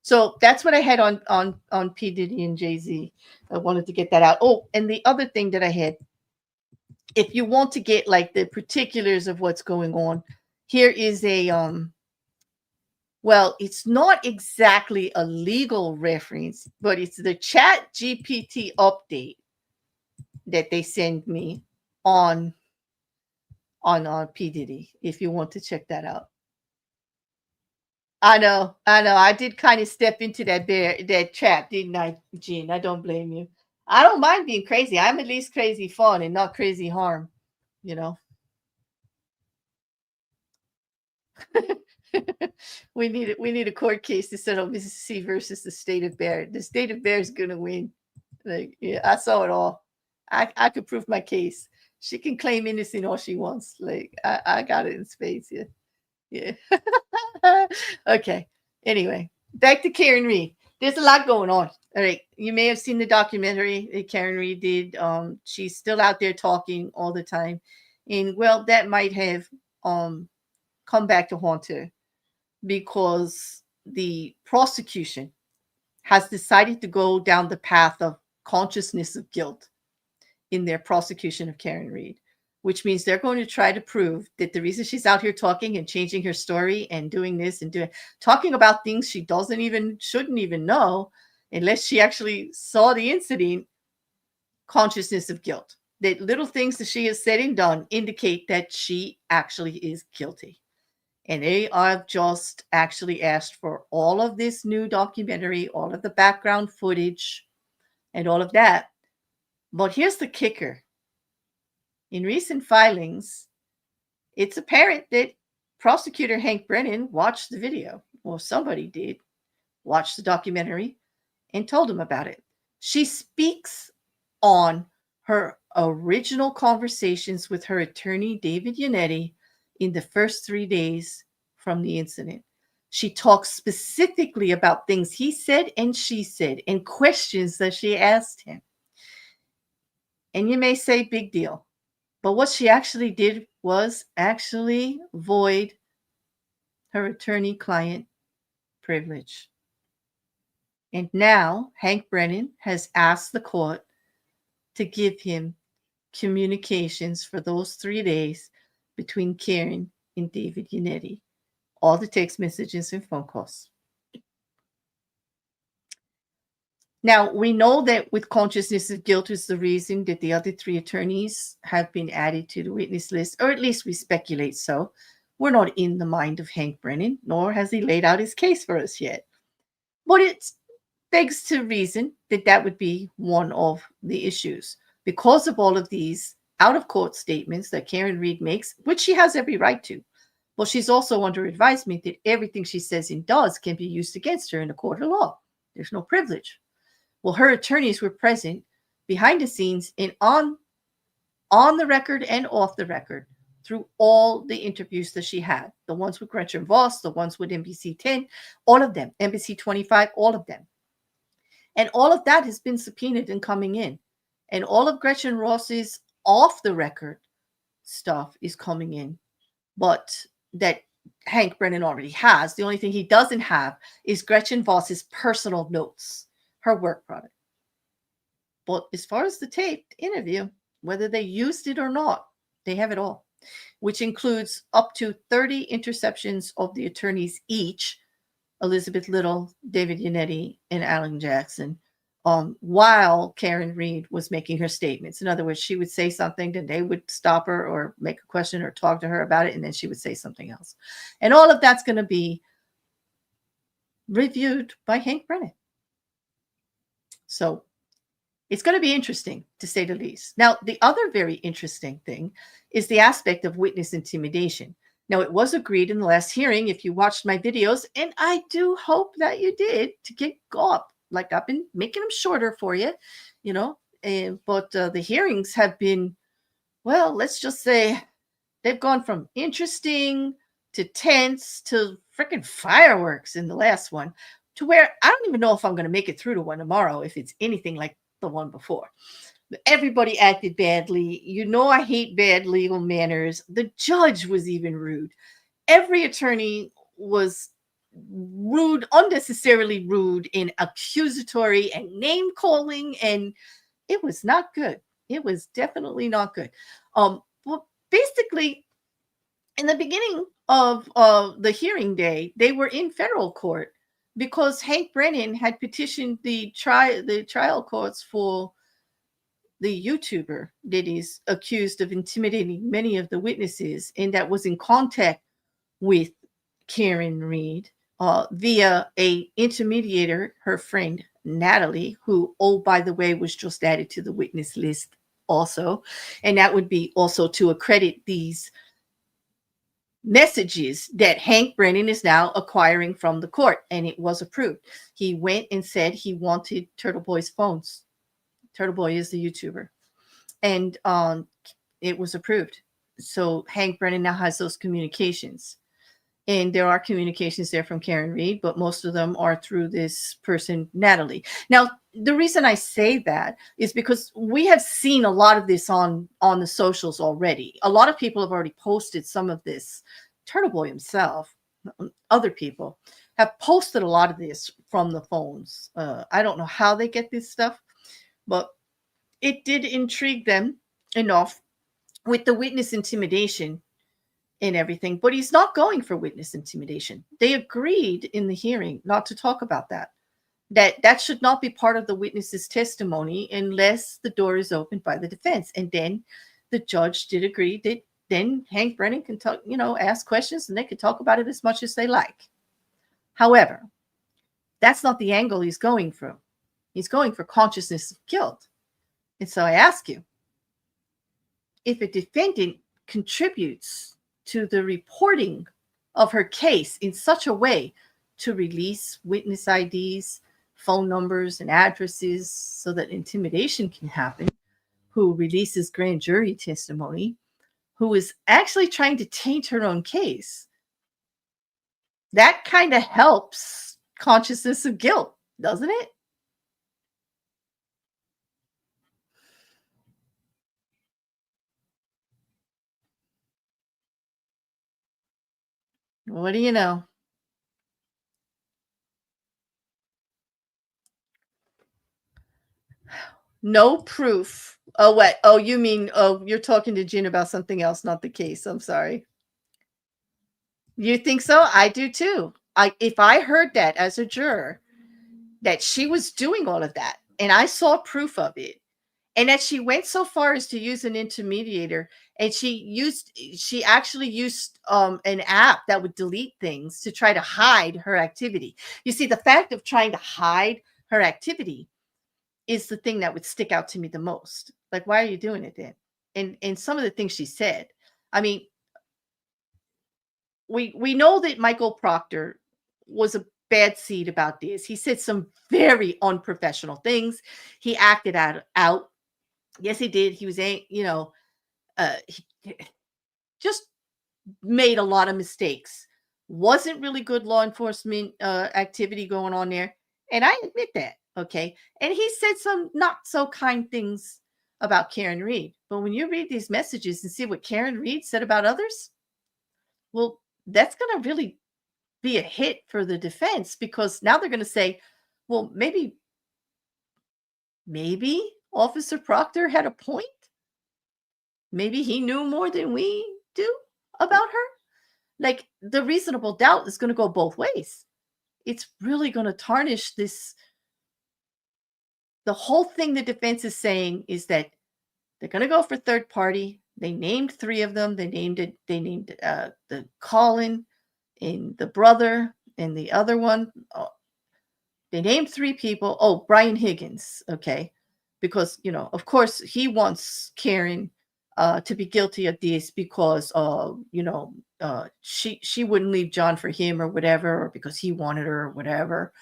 So that's what I had on P. Diddy and Jay-Z. I wanted to get that out. Oh, and the other thing that I had, if you want to get like the particulars of what's going on, here is a well, it's not exactly a legal reference, but it's the Chat GPT update that they send me on P. Diddy, if you want to check that out. I know. I did kind of step into that trap, didn't I, Gene? I don't blame you. I don't mind being crazy. I'm at least crazy fun and not crazy harm, you know. we need a court case to settle Mississippi versus the state of Bear. The state of Bear is gonna win. Like, yeah, I saw it all. I could prove my case. She can claim innocent all she wants. Like, I got it in spades. Yeah. Yeah. Okay. Anyway, back to Karen Reed. There's a lot going on. All right. You may have seen the documentary that Karen Reed did. She's still out there talking all the time. And well, that might have come back to haunt her, because the prosecution has decided to go down the path of consciousness of guilt in their prosecution of Karen Reed, which means they're going to try to prove that the reason she's out here talking and changing her story and doing this and talking about things she shouldn't even know, unless she actually saw the incident, consciousness of guilt. That little things that she has said and done indicate that she actually is guilty. And they have just actually asked for all of this new documentary, all of the background footage, and all of that. But here's the kicker. In recent filings, it's apparent that prosecutor Hank Brennan watched the video, or somebody did watch the documentary and told him about it. She speaks on her original conversations with her attorney, David Yannetti, in the first 3 days from the incident. She talks specifically about things he said and she said and questions that she asked him. And you may say, big deal. But what she actually did was actually void her attorney-client privilege. And now Hank Brennan has asked the court to give him communications for those 3 days between Karen and David Yannetti. All the text messages and phone calls. Now, we know that with consciousness of guilt is the reason that the other 3 attorneys have been added to the witness list, or at least we speculate so. We're not in the mind of Hank Brennan, nor has he laid out his case for us yet. But it begs to reason that that would be one of the issues. Because of all of these out-of-court statements that Karen Read makes, which she has every right to, but she's also under advisement that everything she says and does can be used against her in a court of law. There's no privilege. Well, her attorneys were present behind the scenes and on the record and off the record through all the interviews that she had. The ones with Gretchen Voss, the ones with NBC 10, all of them, NBC 25, all of them. And all of that has been subpoenaed and coming in. And all of Gretchen Ross's off the record stuff is coming in. But that Hank Brennan already has. The only thing he doesn't have is Gretchen Voss's personal notes, her work product. But as far as the taped interview, whether they used it or not, they have it all, which includes up to 30 interceptions of the attorneys each, Elizabeth Little, David Yannetti, and Alan Jackson, while Karen Read was making her statements. In other words, she would say something, then they would stop her or make a question or talk to her about it, and then she would say something else. And all of that's going to be reviewed by Hank Brennan. So it's going to be interesting, to say the least. Now, the other very interesting thing is the aspect of witness intimidation. Now, it was agreed in the last hearing, if you watched my videos, and I do hope that you did, to get up. Like, I've been making them shorter for you, you know. But the hearings have been, well, let's just say they've gone from interesting to tense to freaking fireworks in the last one, to where I don't even know if I'm going to make it through to one tomorrow if it's anything like the one before. Everybody acted badly. You know, I hate bad legal manners. The judge was even rude. Every attorney was rude, unnecessarily rude, and accusatory and name calling, and it was not good. It was definitely not good. Well, basically, in the beginning of the hearing day, they were in federal court because Hank Brennan had petitioned the trial courts for the YouTuber Diddy's accused of intimidating many of the witnesses, and that was in contact with Karen Read via a intermediator, her friend Natalie, who, oh, by the way, was just added to the witness list also. And that would be also to accredit these messages that Hank Brennan is now acquiring from the court, and it was approved. He went and said he wanted Turtle Boy's phones. Turtle Boy is the YouTuber, and it was approved. So Hank Brennan now has those communications, and there are communications there from Karen Read, but most of them are through this person, Natalie. Now, the reason I say that is because we have seen a lot of this on the socials already. A lot of people have already posted some of this. Turtle Boy himself, other people have posted a lot of this from the phones. I don't know how they get this stuff, but it did intrigue them enough with the witness intimidation and everything. But he's not going for witness intimidation. They agreed in the hearing not to talk about that. That should not be part of the witness's testimony unless the door is opened by the defense. And then the judge did agree that then Hank Brennan can talk, ask questions, and they can talk about it as much as they like. However, that's not the angle he's going for. He's going for consciousness of guilt. And so I ask you, if a defendant contributes to the reporting of her case in such a way to release witness IDs, phone numbers, and addresses so that intimidation can happen, who releases grand jury testimony, who is actually trying to taint her own case, that kind of helps consciousness of guilt, doesn't it? What do you know? No proof. Oh, what? Oh, you mean, oh, you're talking to Jin about something else, not the case. I'm sorry. You think so? I do too. If I heard that as a juror, that she was doing all of that, and I saw proof of it, and that she went so far as to use an intermediator, and she actually used an app that would delete things to try to hide her activity. You see, the fact of trying to hide her activity is the thing that would stick out to me the most. Like, why are you doing it then? And some of the things she said. I mean, we know that Michael Proctor was a bad seed about this. He said some very unprofessional things. He acted out. Yes, he did. He was he just made a lot of mistakes. Wasn't really good law enforcement activity going on there. And I admit that. Okay. And he said some not so kind things about Karen Reed. But when you read these messages and see what Karen Reed said about others, well, that's going to really be a hit for the defense, because now they're going to say, well, maybe Officer Proctor had a point. Maybe he knew more than we do about her. Like, the reasonable doubt is going to go both ways. It's really going to tarnish this. The whole thing the defense is saying is that they're going to go for third party. They named 3 of them. They named the Colin and the brother and the other one. They named 3 people. Oh, Brian Higgins. Okay. Because, of course, he wants Karen to be guilty of this because, she wouldn't leave John for him or whatever, or because he wanted her or whatever.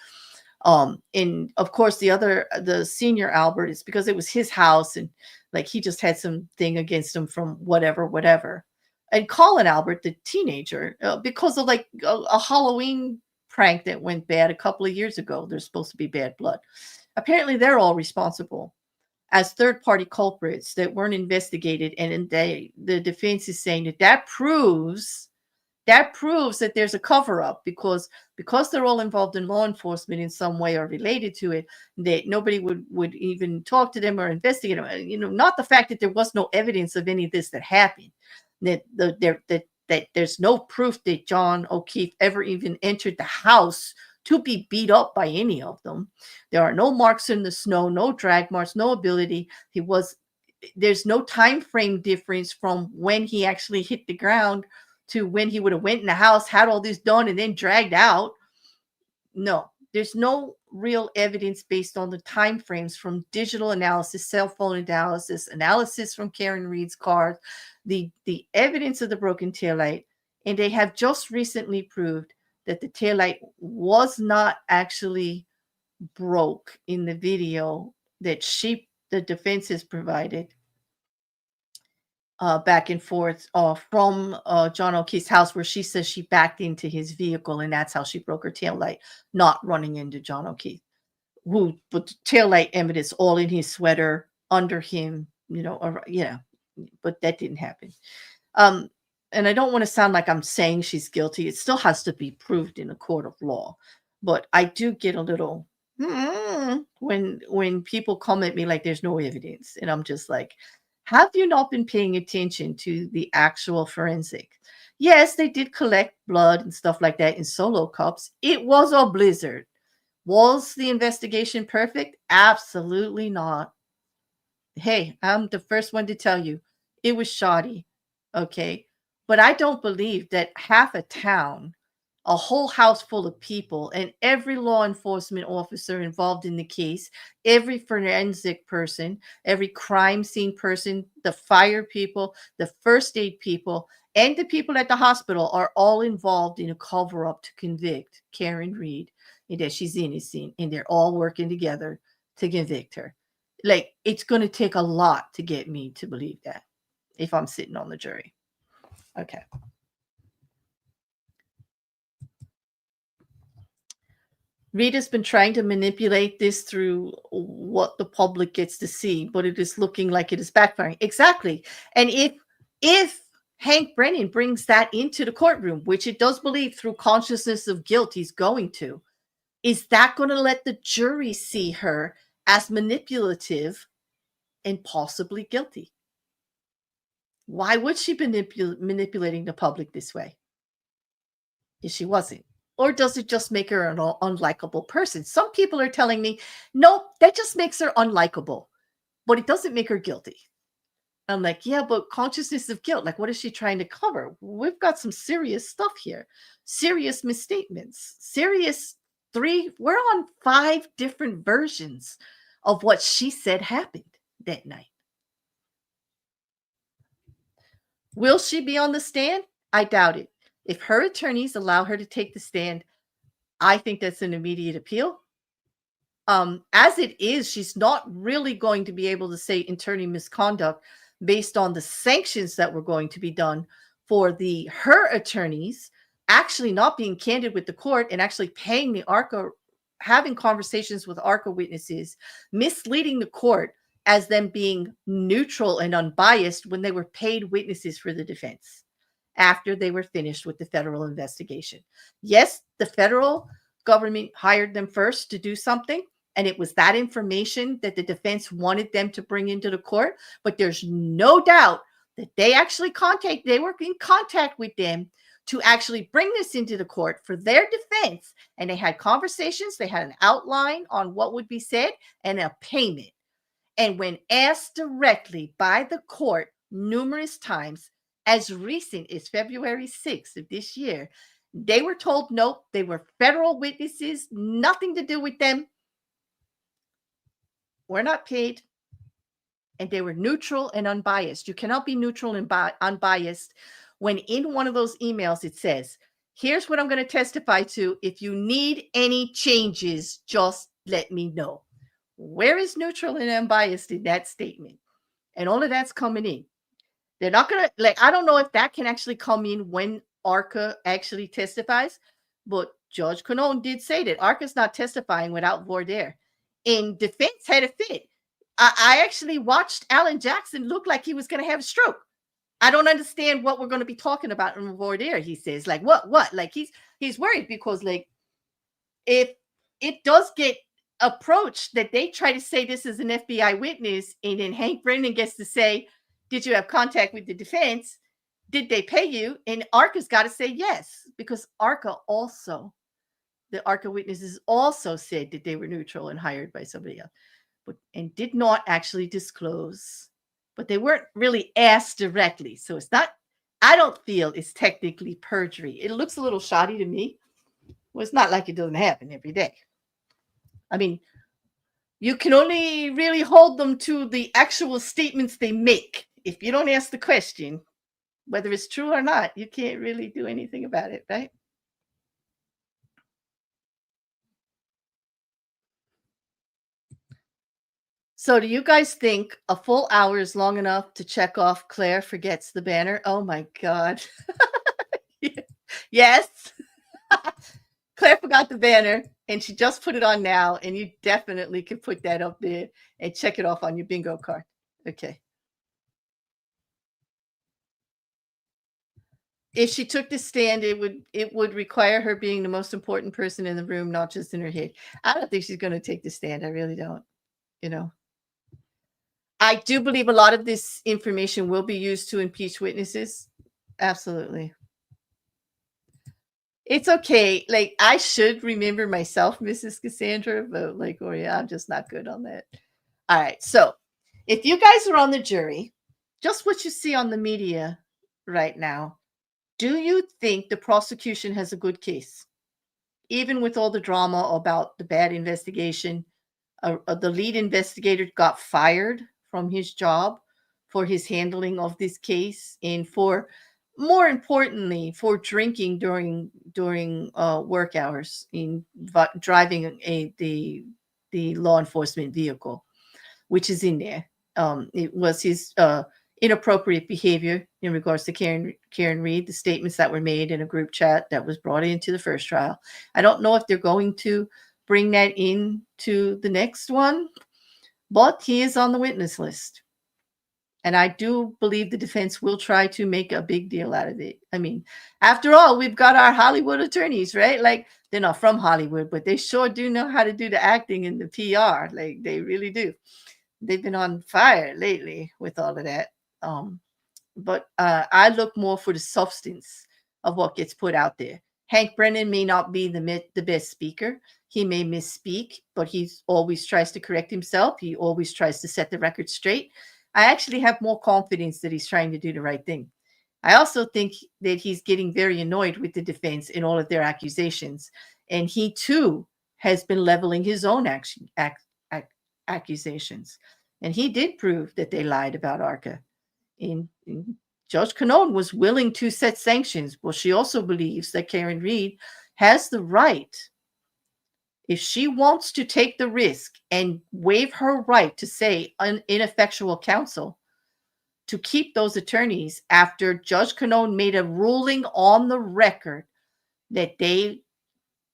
And of course, the senior Albert is because it was his house, and like he just had some thing against him from whatever. And Colin Albert, the teenager, because of like a Halloween prank that went bad a couple of years ago. There's supposed to be bad blood. Apparently, they're all responsible as third-party culprits that weren't investigated, and the defense is saying that proves that there's a cover-up, because they're all involved in law enforcement in some way or related to it, that nobody would even talk to them or investigate them. Not the fact that there was no evidence of any of this that happened, that there's no proof that John O'Keefe ever even entered the house to be beat up by any of them. There are no marks in the snow, no drag marks, no ability. There's no time frame difference from when he actually hit the ground to when he would have went in the house, had all this done, and then dragged out. No, there's no real evidence based on the time frames from digital analysis, cell phone analysis from Karen Reed's cars, the evidence of the broken taillight. And they have just recently proved that the taillight was not actually broke in the video that the defense has provided back and forth from John O'Keefe's house, where she says she backed into his vehicle, and that's how she broke her taillight, not running into John O'Keefe, who put the taillight evidence all in his sweater under him, but that didn't happen. And I don't want to sound like I'm saying she's guilty. It still has to be proved in a court of law. But I do get a little when people come at me like there's no evidence. And I'm just like, have you not been paying attention to the actual forensic? Yes, they did collect blood and stuff like that in solo cups. It was a blizzard. Was the investigation perfect? Absolutely not. Hey, I'm the first one to tell you it was shoddy. Okay. But I don't believe that half a town, a whole house full of people, and every law enforcement officer involved in the case, every forensic person, every crime scene person, the fire people, the first aid people, and the people at the hospital are all involved in a cover-up to convict Karen Reed, and that she's innocent, and they're all working together to convict her. Like, it's going to take a lot to get me to believe that if I'm sitting on the jury. Okay. Reed has been trying to manipulate this through what the public gets to see, but it is looking like it is backfiring. Exactly. And if Hank Brennan brings that into the courtroom, which it does believe through consciousness of guilt he's going to. Is that going to let the jury see her as manipulative and possibly guilty? Why would she be manipulating the public this way if she wasn't? Or does it just make her an unlikable person? Some people are telling me, no, that just makes her unlikable, but it doesn't make her guilty. I'm like, yeah, but consciousness of guilt, like, what is she trying to cover? We've got some serious stuff here, serious misstatements, we're on 5 different versions of what she said happened that night. Will she be on the stand? I doubt it. If her attorneys allow her to take the stand, I think that's an immediate appeal. As it is, she's not really going to be able to say attorney misconduct based on the sanctions that were going to be done for her attorneys actually not being candid with the court and actually paying the ARCA, having conversations with ARCA witnesses, misleading the court as them being neutral and unbiased when they were paid witnesses for the defense after they were finished with the federal investigation. Yes, the federal government hired them first to do something, and it was that information that the defense wanted them to bring into the court. But there's no doubt that they were in contact with them to actually bring this into the court for their defense. And they had conversations, they had an outline on what would be said and a payment. And when asked directly by the court numerous times, as recent as February 6th of this year, they were told, nope, they were federal witnesses, nothing to do with them. We're not paid. And they were neutral and unbiased. You cannot be neutral and unbiased when in one of those emails it says, here's what I'm going to testify to. If you need any changes, just let me know. Where is neutral and unbiased in that statement? And all of that's coming in. They're not going to, I don't know if that can actually come in when ARCA actually testifies, but Judge Canone did say that ARCA's not testifying without voir dire. And defense had a fit. I actually watched Alan Jackson look like he was going to have a stroke. I don't understand what we're going to be talking about in voir dire, he says. Like, what? Like, he's worried because, like, if it does get approached that they try to say this is an FBI witness, and then Hank Brennan gets to say, did you have contact with the defense? Did they pay you? And ARCA's got to say yes, because the ARCA witnesses also said that they were neutral and hired by somebody else, and did not actually disclose. But they weren't really asked directly. So it's not, I don't feel it's technically perjury. It looks a little shoddy to me. Well, it's not like it doesn't happen every day. I mean, you can only really hold them to the actual statements they make. If you don't ask the question, whether it's true or not, you can't really do anything about it, right? So do you guys think a full hour is long enough to check off Claire forgets the banner? Oh my God. Yes. Claire forgot the banner and she just put it on now, and you definitely can put that up there and check it off on your bingo card. Okay. If she took the stand, it would require her being the most important person in the room, not just in her head. I don't think she's going to take the stand. I really don't. I do believe a lot of this information will be used to impeach witnesses. Absolutely. It's okay. Like, I should remember myself, Mrs. Cassandra, but I'm just not good on that. All right. So if you guys are on the jury, just what you see on the media right now, do you think the prosecution has a good case? Even with all the drama about the bad investigation, the lead investigator got fired from his job for his handling of this case, and for, more importantly, for drinking during work hours in driving the law enforcement vehicle, which is in there. It was his inappropriate behavior in regards to Karen Reed, the statements that were made in a group chat that was brought into the first trial. I don't know if they're going to bring that into the next one, but he is on the witness list. And I do believe the defense will try to make a big deal out of it. I mean, after all, we've got our Hollywood attorneys, right? Like, they're not from Hollywood, but they sure do know how to do the acting and the PR. Like, they really do. They've been on fire lately with all of that. But I look more for the substance of what gets put out there. Hank Brennan may not be the best speaker. He may misspeak, but he always tries to correct himself. He always tries to set the record straight. I actually have more confidence that he's trying to do the right thing. I also think that he's getting very annoyed with the defense in all of their accusations. And he too has been leveling his own accusations. And he did prove that they lied about ARCA. In Judge Canone was willing to set sanctions. Well, she also believes that Karen Reed has the right, if she wants to take the risk and waive her right to say ineffectual counsel, to keep those attorneys after Judge Canone made a ruling on the record that they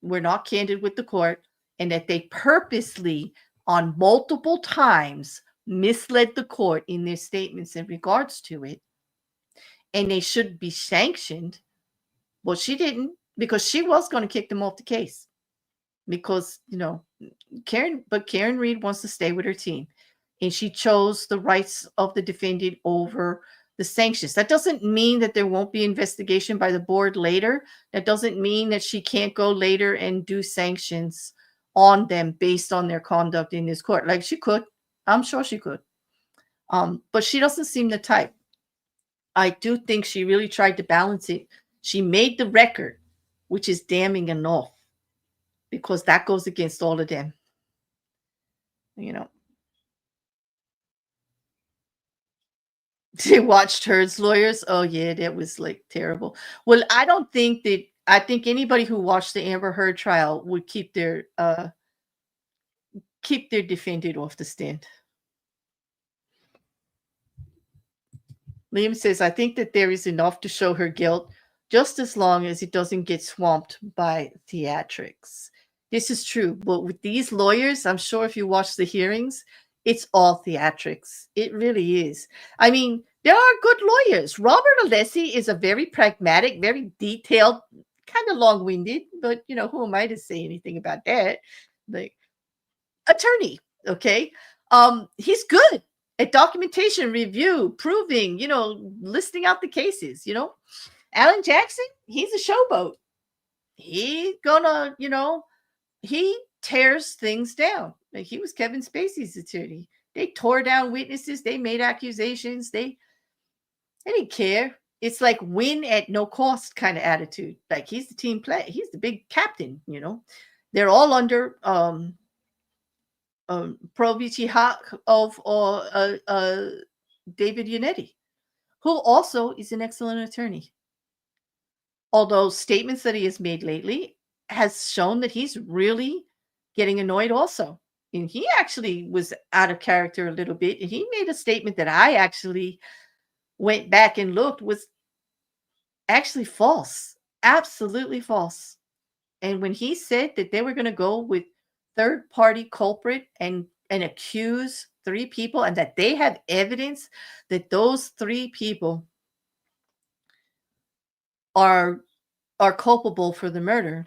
were not candid with the court and that they purposely, on multiple times, misled the court in their statements in regards to it, and they should be sanctioned. Well, she didn't, because she was going to kick them off the case, because Karen Reed wants to stay with her team, and she chose the rights of the defendant over the sanctions. That doesn't mean that there won't be investigation by the board later. That doesn't mean that she can't go later and do sanctions on them based on their conduct in this court. Like, she could. I'm sure she could. But she doesn't seem the type. I do think she really tried to balance it. She made the record, which is damning enough, because that goes against all of them. They watched Heard's lawyers. Oh yeah, that was like terrible. Well, I think anybody who watched the Amber Heard trial would keep their defendant off the stand. Liam says, I think that there is enough to show her guilt, just as long as it doesn't get swamped by theatrics. This is true, but with these lawyers, I'm sure if you watch the hearings, it's all theatrics. It really is. I mean, there are good lawyers. Robert Alessi is a very pragmatic, very detailed, kind of long-winded, but who am I to say anything about that? Like, attorney, okay? He's good at documentation review, proving, listing out the cases. Alan Jackson, he's a showboat. He's gonna, he tears things down. Like, he was Kevin Spacey's attorney. They tore down witnesses. They made accusations. They didn't care. It's like win at no cost kind of attitude. Like, he's the team player. He's the big captain. They're all under Prosecution of David Yannetti, who also is an excellent attorney. Although statements that he has made lately has shown that he's really getting annoyed also. And he actually was out of character a little bit. And he made a statement that I actually went back and looked was actually false. Absolutely false. And when he said that they were going to go with third-party culprit and accuse 3 people, and that they have evidence that those 3 people are culpable for the murder.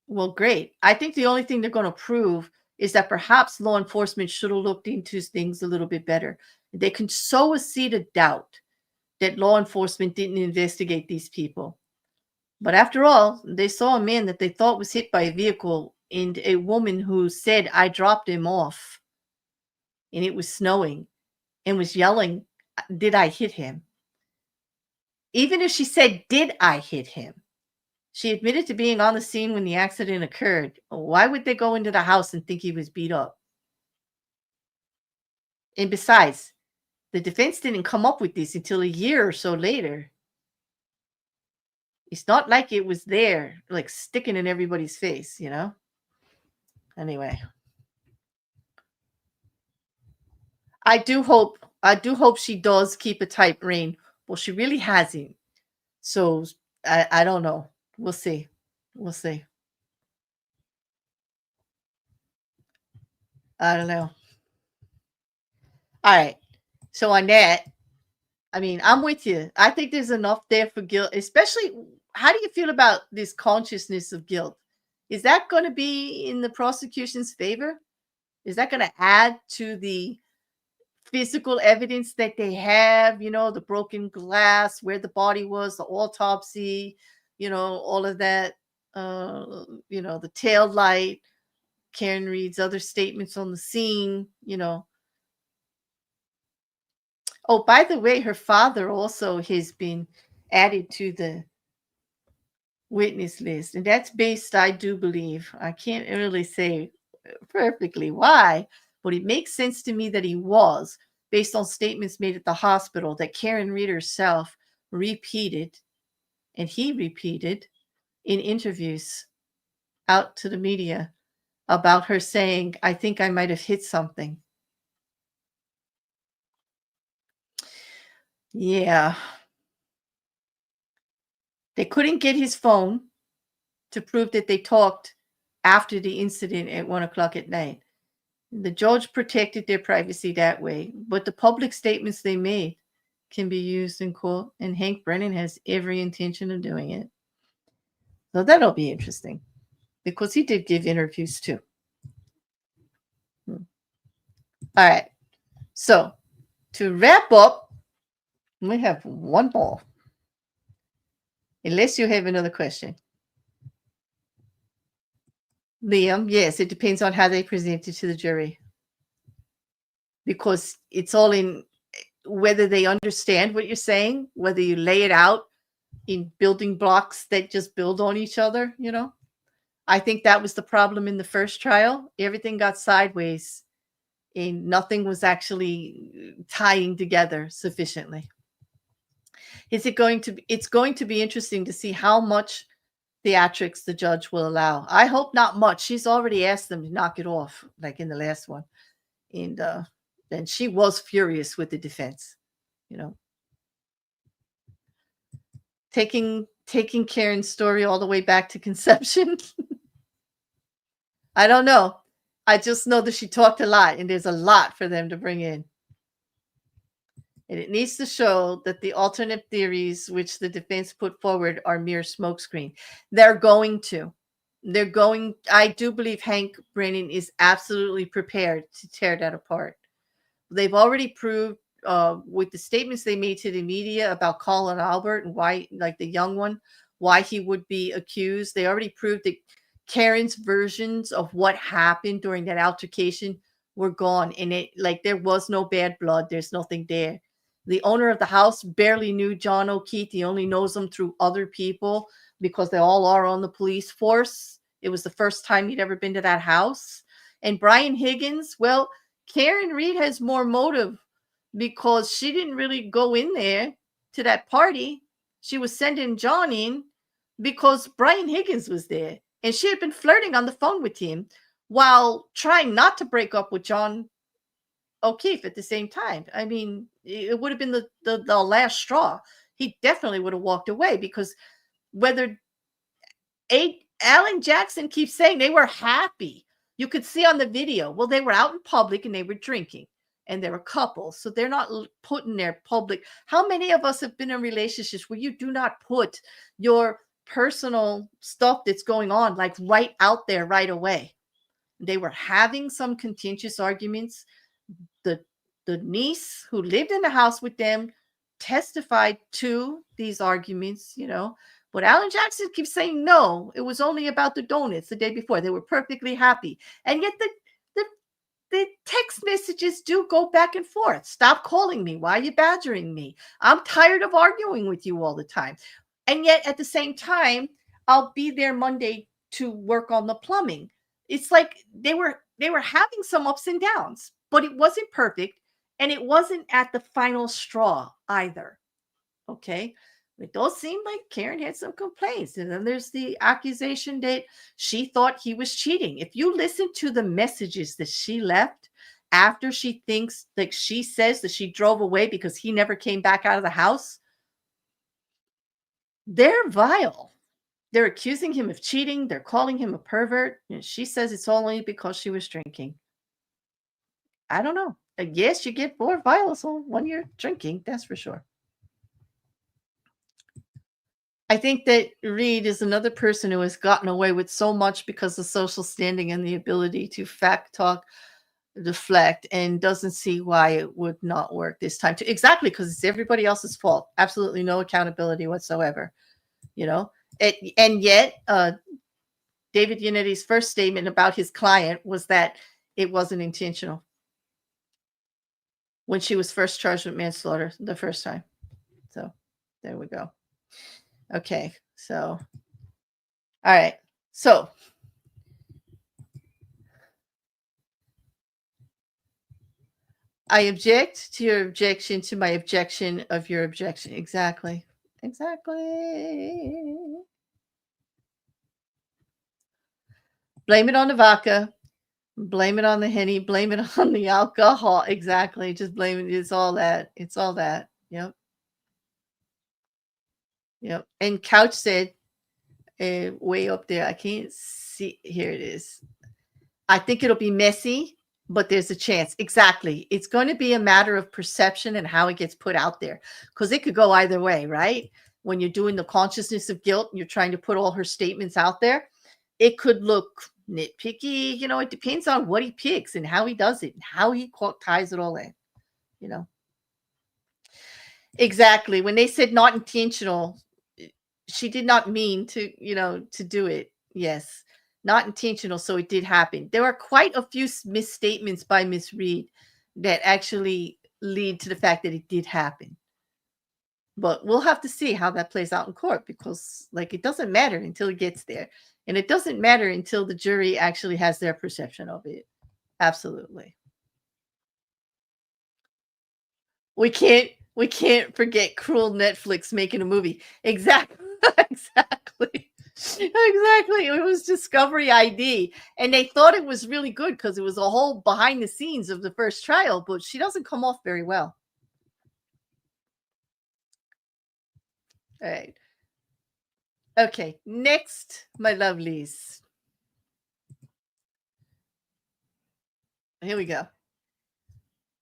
Well, great. I think the only thing they're going to prove is that perhaps law enforcement should have looked into things a little bit better. They can sow a seed of doubt that law enforcement didn't investigate these people. But after all, they saw a man that they thought was hit by a vehicle and a woman who said, I dropped him off. And it was snowing, and was yelling, did I hit him? Even if she said, did I hit him? She admitted to being on the scene when the accident occurred. Why would they go into the house and think he was beat up? And besides, the defense didn't come up with this until a year or so later. It's not like it was there, like sticking in everybody's face, Anyway. I do hope she does keep a tight rein. Well, she really hasn't. So I don't know. We'll see. We'll see. I don't know. All right. So on that, I mean, I'm with you. I think there's enough there for guilt, especially how do you feel about this consciousness of guilt? Is that going to be in the prosecution's favor? Is that going to add to the physical evidence that they have, the broken glass, where the body was, the autopsy, all of that, the tail light, Karen Reed's other statements on the scene. Oh, by the way, her father also has been added to the witness list, and that's based, I do believe, I can't really say perfectly why, but it makes sense to me that he was, based on statements made at the hospital that Karen Reed herself repeated, and he repeated in interviews out to the media about her saying, I think I might have hit something. Yeah. They couldn't get his phone to prove that they talked after the incident at 1 o'clock at night. The judge protected their privacy that way, but the public statements they made can be used in court, and Hank Brennan has every intention of doing it. So that'll be interesting because he did give interviews too. All right. So to wrap up, we have one more. Unless you have another question. Liam, yes, it depends on how they present it to the jury. Because it's all in whether they understand what you're saying, whether you lay it out in building blocks that just build on each other, I think that was the problem in the first trial. Everything got sideways and nothing was actually tying together sufficiently. It's going to be interesting to see how much theatrics the judge will allow. I hope not much. She's already asked them to knock it off, like in the last one. And then she was furious with the defense, taking Karen's story all the way back to conception. I don't know. I just know that she talked a lot, and there's a lot for them to bring in. And it needs to show that the alternate theories which the defense put forward are mere smokescreen. They're going to. I do believe Hank Brennan is absolutely prepared to tear that apart. They've already proved with the statements they made to the media about Colin Albert and why, like the young one, why he would be accused. They already proved that Karen's versions of what happened during that altercation were gone. And there was no bad blood. There's nothing there. The owner of the house barely knew John O'Keefe. He only knows him through other people because they all are on the police force. It was the first time he'd ever been to that house. And Brian Higgins, well, Karen Reed has more motive because she didn't really go in there to that party. She was sending John in because Brian Higgins was there. And she had been flirting on the phone with him while trying not to break up with John O'Keefe at the same time. I mean, it would have been the last straw. He definitely would have walked away because whether Alan Jackson keeps saying they were happy. You could see on the video. Well, they were out in public and they were drinking and they're a couple. So they're not putting their public. How many of us have been in relationships where you do not put your personal stuff that's going on like right out there right away? They were having some contentious arguments. The niece who lived in the house with them testified to these arguments, But Alan Jackson keeps saying, no, it was only about the donuts the day before. They were perfectly happy. And yet the text messages do go back and forth. Stop calling me. Why are you badgering me? I'm tired of arguing with you all the time. And yet at the same time, I'll be there Monday to work on the plumbing. It's like they were having some ups and downs, but it wasn't perfect. And it wasn't at the final straw either. Okay. It does seem like Karen had some complaints. And then there's the accusation that she thought he was cheating. If you listen to the messages that she left after she says that she drove away because he never came back out of the house, they're vile. They're accusing him of cheating. They're calling him a pervert. And she says it's only because she was drinking. I don't know. Yes, you get more violence when you're drinking. That's for sure. I think that Reed is another person who has gotten away with so much because of social standing and the ability to fact talk, deflect, and doesn't see why it would not work this time too. Exactly, because it's everybody else's fault. Absolutely no accountability whatsoever. You know, and yet David Uniti's first statement about his client was that it wasn't intentional when she was first charged with manslaughter the first time. So there we go. Okay, so all right, so I object to your objection to my objection of your objection. Exactly. Exactly. Blame it on the vodka. Blame it on the Henny. Blame it on the alcohol. Exactly. Just blame it. It's all that. It's all that. Yep. Yep. And Couch said, way up there, I can't see. Here it is. I think it'll be messy, but there's a chance. Exactly. It's going to be a matter of perception and how it gets put out there, because it could go either way, right? When you're doing the consciousness of guilt and you're trying to put all her statements out there, it could look nitpicky. You know, it depends on what he picks and how he does it and how he ties it all in, you know. Exactly. When they said not intentional, she did not mean to, to do it. Yes, not intentional. So it did happen. There are quite a few misstatements by Miss Reed that actually lead to the fact that it did happen. But we'll have to see how that plays out in court, because like it doesn't matter until it gets there. And it doesn't matter until the jury actually has their perception of it. Absolutely. We can't forget cruel Netflix making a movie. Exactly. Exactly. Exactly. It was Discovery ID. And they thought it was really good because it was a whole behind the scenes of the first trial, but she doesn't come off very well. All right. Okay. Next, my lovelies. Here we go.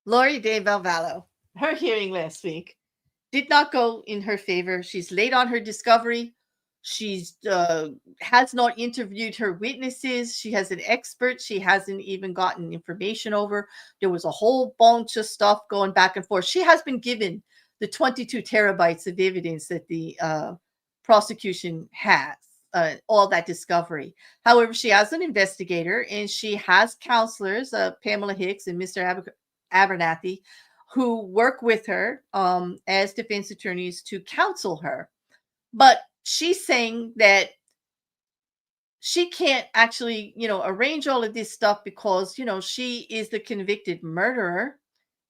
Lori Daybell Vallow. Her hearing last week did not go in her favor. She's late on her discovery. She's has not interviewed her witnesses. She has an expert she hasn't even gotten information over. There was a whole bunch of stuff going back and forth. She has been given the 22 terabytes of evidence that the prosecution has, all that discovery. However, she has an investigator and she has counselors, Pamela Hicks and Mr. Abernathy, who work with her as defense attorneys to counsel her. But she's saying that she can't actually, arrange all of this stuff because, she is the convicted murderer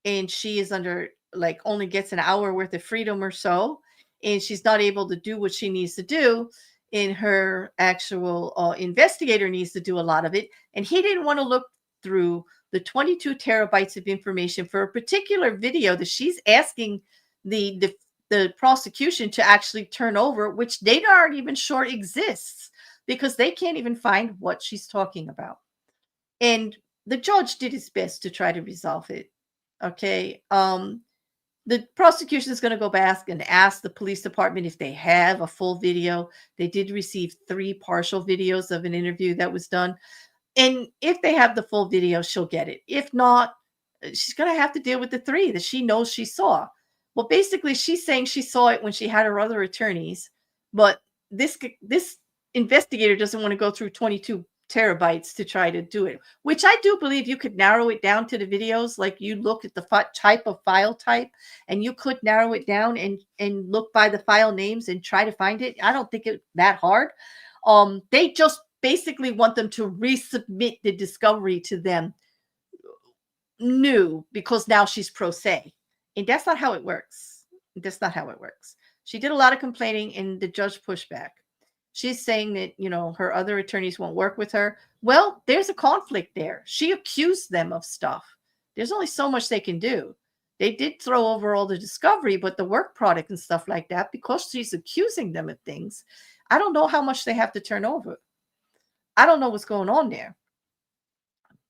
and she is under, like, only gets an hour worth of freedom or so. And she's not able to do what she needs to do. And her actual investigator needs to do a lot of it. And he didn't want to look through the 22 terabytes of information for a particular video that she's asking the prosecution to actually turn over, which they aren't even sure exists because they can't even find what she's talking about. And the judge did his best to try to resolve it. Okay. The prosecution is going to go back and ask the police department if they have a full video. They did receive 3 partial videos of an interview that was done. And if they have the full video, she'll get it. If not, she's going to have to deal with the 3 that she knows she saw. Well, basically, she's saying she saw it when she had her other attorneys, but this investigator doesn't want to go through 22 terabytes to try to do it, which I do believe you could narrow it down to the videos. Like you look at the type of file type and you could narrow it down and look by the file names and try to find it. I don't think it's that hard. They just basically want them to resubmit the discovery to them new because now she's pro se. And that's not how it works. That's not how it works. She did a lot of complaining and the judge pushed back. She's saying that, her other attorneys won't work with her. Well, there's a conflict there. She accused them of stuff. There's only so much they can do. They did throw over all the discovery, but the work product and stuff like that, because she's accusing them of things, I don't know how much they have to turn over. I don't know what's going on there.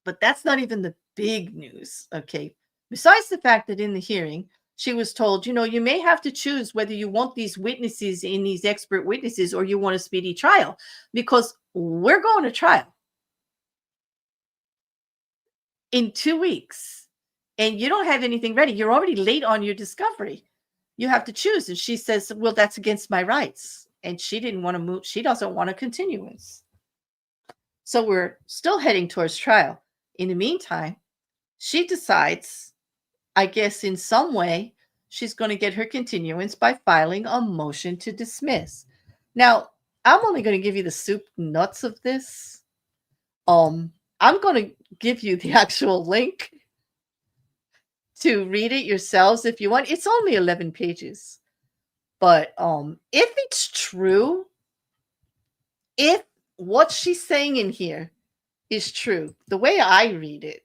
But that's not even the big news, okay? Besides the fact that in the hearing, she was told, you may have to choose whether you want these witnesses in these expert witnesses or you want a speedy trial because we're going to trial in 2 weeks and you don't have anything ready. You're already late on your discovery. You have to choose. And she says, well, that's against my rights. And she didn't want to move. She doesn't want a continuance. So we're still heading towards trial. In the meantime, she decides, I guess in some way, she's going to get her continuance by filing a motion to dismiss. Now, I'm only going to give you the soup nuts of this. I'm going to give you the actual link to read it yourselves if you want. It's only 11 pages. But if it's true, if what she's saying in here is true, the way I read it,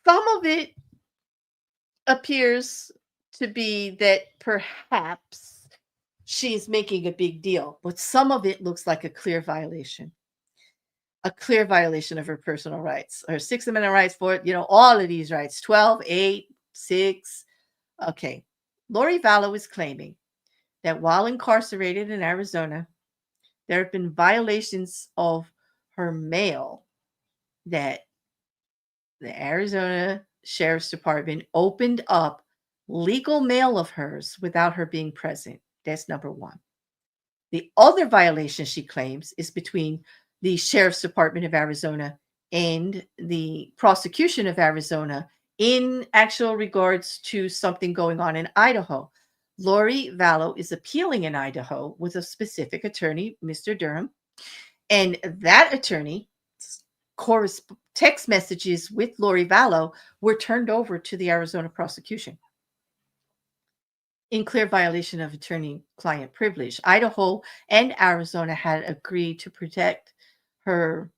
some of it appears to be that perhaps she's making a big deal, but some of it looks like a clear violation of her personal rights, her Sixth Amendment rights for it, all of these rights, 12, 8, 6. Okay. Lori Vallow is claiming that while incarcerated in Arizona, there have been violations of her mail that the Arizona Sheriff's Department opened up legal mail of hers without her being present. That's number one. The other violation she claims is between the Sheriff's Department of Arizona and the Prosecution of Arizona in actual regards to something going on in Idaho. Lori Vallow is appealing in Idaho with a specific attorney, Mr. Durham, and that attorney text messages with Lori Vallow were turned over to the Arizona prosecution in clear violation of attorney-client privilege. Idaho and Arizona had agreed to protect her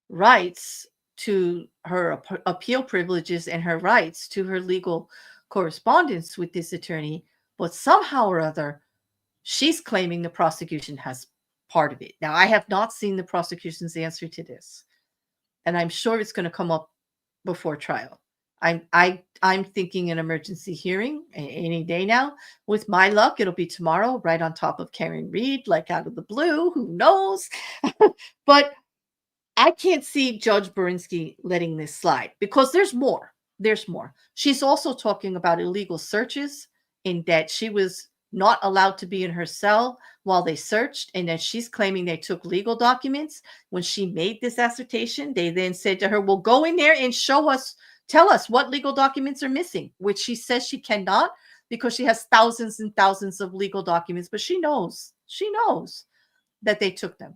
rights to her appeal privileges and her rights to her legal correspondence with this attorney, but somehow or other, she's claiming the prosecution has part of it. Now, I have not seen the prosecution's answer to this, and I'm sure it's going to come up before trial. I'm thinking an emergency hearing any day now. With my luck, it'll be tomorrow, right on top of Karen Reed, like out of the blue. Who knows? But I can't see Judge Berinsky letting this slide because there's more. There's more. She's also talking about illegal searches in that she was not allowed to be in her cell while they searched, and that she's claiming they took legal documents. When she made this assertion, they then said to her, well, go in there and tell us what legal documents are missing, which she says she cannot because she has thousands and thousands of legal documents, but she knows that they took them.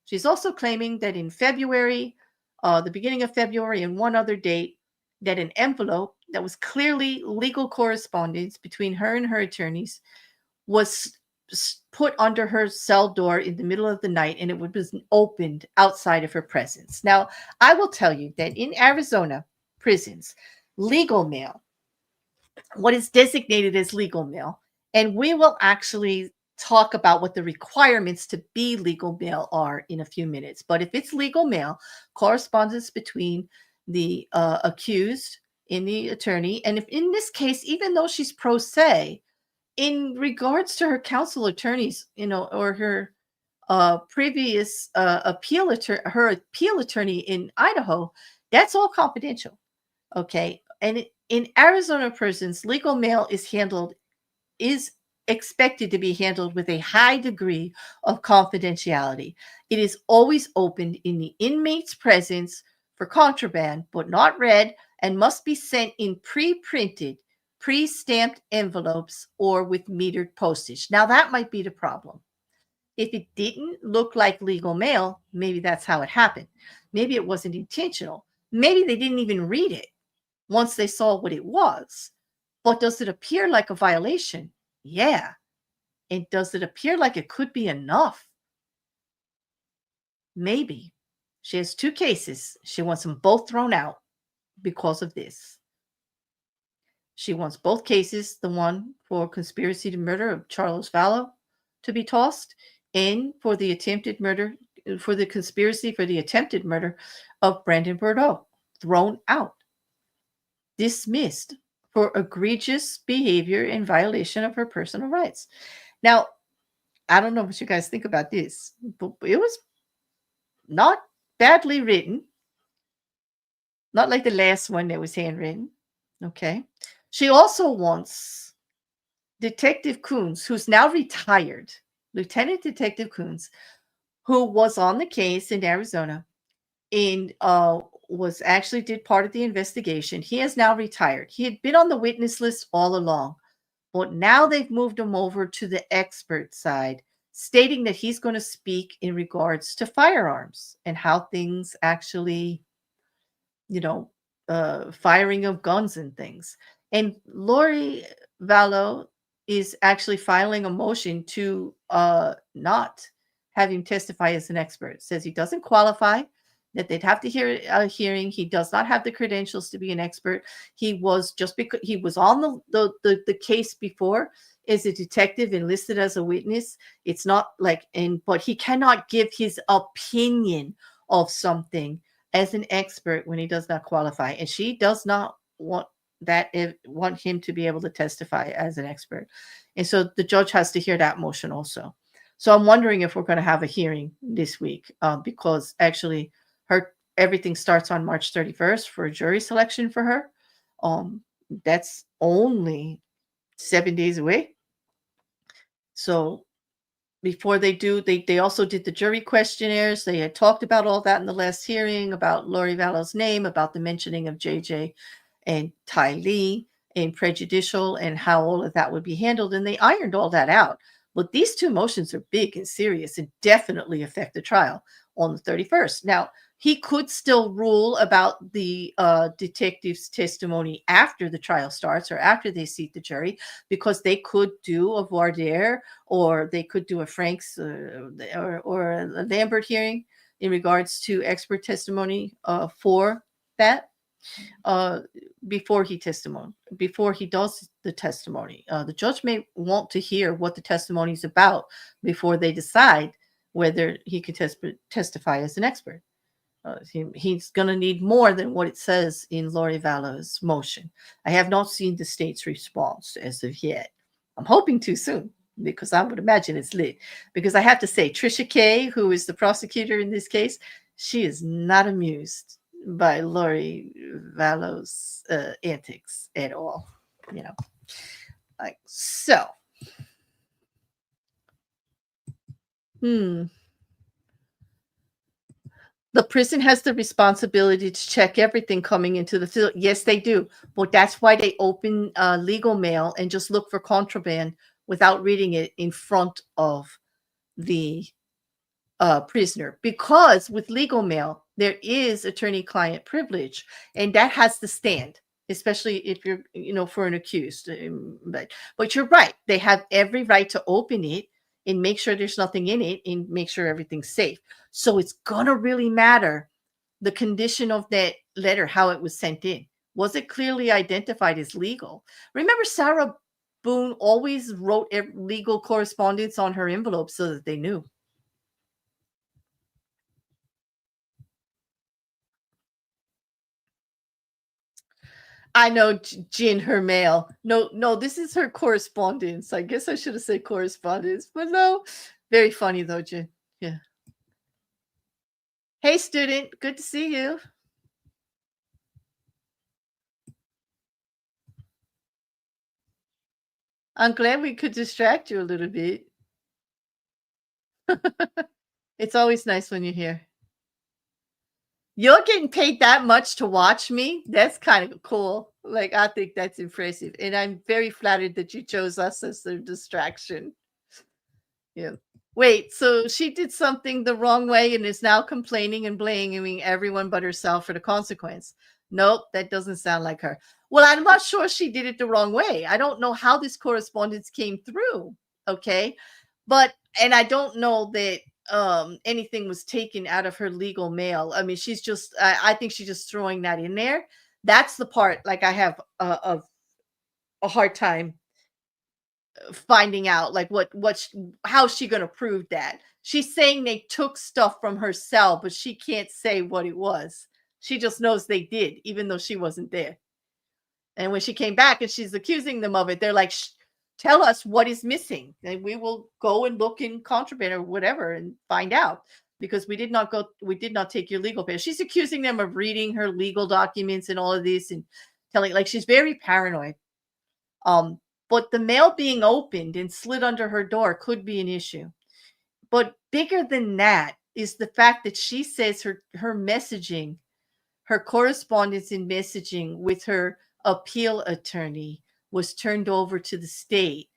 She's also claiming that in February, the beginning of February and one other date, that an envelope that was clearly legal correspondence between her and her attorneys was put under her cell door in the middle of the night, and it was opened outside of her presence. Now, I will tell you that in Arizona prisons, legal mail, what is designated as legal mail, and we will actually talk about what the requirements to be legal mail are in a few minutes. But if it's legal mail, correspondence between the accused and the attorney, and if in this case, even though she's pro se, in regards to her counsel attorneys, or her previous her appeal attorney in Idaho, that's all confidential. Okay. And in Arizona prisons, legal mail is expected to be handled with a high degree of confidentiality. It is always opened in the inmate's presence for contraband, but not read, and must be sent in pre-printed, pre-stamped envelopes or with metered postage. Now, that might be the problem. If it didn't look like legal mail, maybe that's how it happened. Maybe it wasn't intentional. Maybe they didn't even read it once they saw what it was. But does it appear like a violation? Yeah. And does it appear like it could be enough? Maybe. She has 2 cases. She wants them both thrown out because of this. She wants both cases, the one for conspiracy to murder of Charles Vallow, to be tossed, and for the attempted murder, for the conspiracy for the attempted murder of Brandon Bordeaux, thrown out, dismissed for egregious behavior in violation of her personal rights. Now, I don't know what you guys think about this, but it was not badly written, not like the last one that was handwritten. Okay. She also wants Detective Coons, who's now retired, Lieutenant Detective Coons, who was on the case in Arizona and was actually did part of the investigation. He has now retired. He had been on the witness list all along, but now they've moved him over to the expert side, stating that he's going to speak in regards to firearms and how things actually, you know, firing of guns and things. And Lori Vallow is actually filing a motion to not have him testify as an expert. Says he doesn't qualify, that they'd have to hear a hearing. He does not have the credentials to be an expert. He was just because he was on the case before as a detective and listed as a witness. It's not like, and but he cannot give his opinion of something as an expert when he does not qualify, and she does not want him to be able to testify as an expert, and so the judge has to hear that motion also. So I'm wondering if we're going to have a hearing this week, because actually her everything starts on March 31st for a jury selection for her. That's only 7 days away. So before they do, they also did the jury questionnaires. They had talked about all that in the last hearing, about Lori Vallow's name, about the mentioning of JJ and Ty Lee and prejudicial, and how all of that would be handled. And they ironed all that out. But these two motions are big and serious and definitely affect the trial on the 31st. Now, he could still rule about the detective's testimony after the trial starts or after they seat the jury, because they could do a voir dire, or they could do a Franks or a Lambert hearing in regards to expert testimony for that before he does the testimony. The judge may want to hear what the testimony is about before they decide whether he can testify as an expert. He's going to need more than what it says in Lori Vallow's motion. I have not seen the state's response as of yet. I'm hoping too soon, because I would imagine it's lit. Because I have to say, Trisha Kay, who is the prosecutor in this case, she is not amused by Lori Vallow's antics at all. You know, like so. The prison has the responsibility to check everything coming into the field. Yes, they do. But that's why they open legal mail and just look for contraband without reading it in front of the prisoner. Because with legal mail, there is attorney-client privilege, and that has to stand, especially if you're, for an accused. But you're right. They have every right to open it and make sure there's nothing in it and make sure everything's safe. So it's gonna really matter the condition of that letter, how it was sent in. Was it clearly identified as legal? Remember, Sarah Boone always wrote legal correspondence on her envelope so that they knew. I know, Jin, her mail. No, this is her correspondence. I guess I should have said correspondence, but no. Very funny though, Jin. Yeah. Hey, student. Good to see you. I'm glad we could distract you a little bit. It's always nice when you're here. You're getting paid that much to watch me? That's kind of cool. Like, I think that's impressive. And I'm very flattered that you chose us as the distraction. Yeah. Wait, so she did something the wrong way and is now complaining and blaming everyone but herself for the consequence. Nope, that doesn't sound like her. Well, I'm not sure she did it the wrong way. I don't know how this correspondence came through. Okay. And I don't know that anything was taken out of her legal mail. I mean, I think she's just throwing that in there. That's the part, like, I have a hard time finding out, like, how's she going to prove that? She's saying they took stuff from her cell, but she can't say what it was. She just knows they did, even though she wasn't there. And when she came back and she's accusing them of it, they're like, tell us what is missing, and we will go and look in contraband or whatever and find out, because we did not take your legal papers. She's accusing them of reading her legal documents and all of this and telling, like, she's very paranoid. But the mail being opened and slid under her door could be an issue. But bigger than that is the fact that she says her messaging, her correspondence in messaging with her appeal attorney was turned over to the state.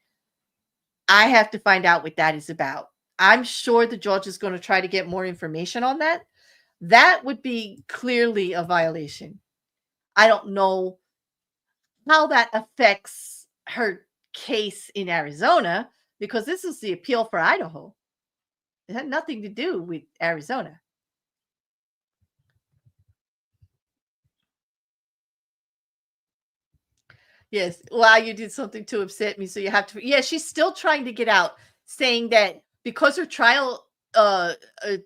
I have to find out what that is about. I'm sure the judge is going to try to get more information on that. That would be clearly a violation. I don't know how that affects her case in Arizona, because this is the appeal for Idaho. It had nothing to do with Arizona. Yes. Wow, you did something to upset me, so you have to. Yeah, she's still trying to get out, saying that because her trial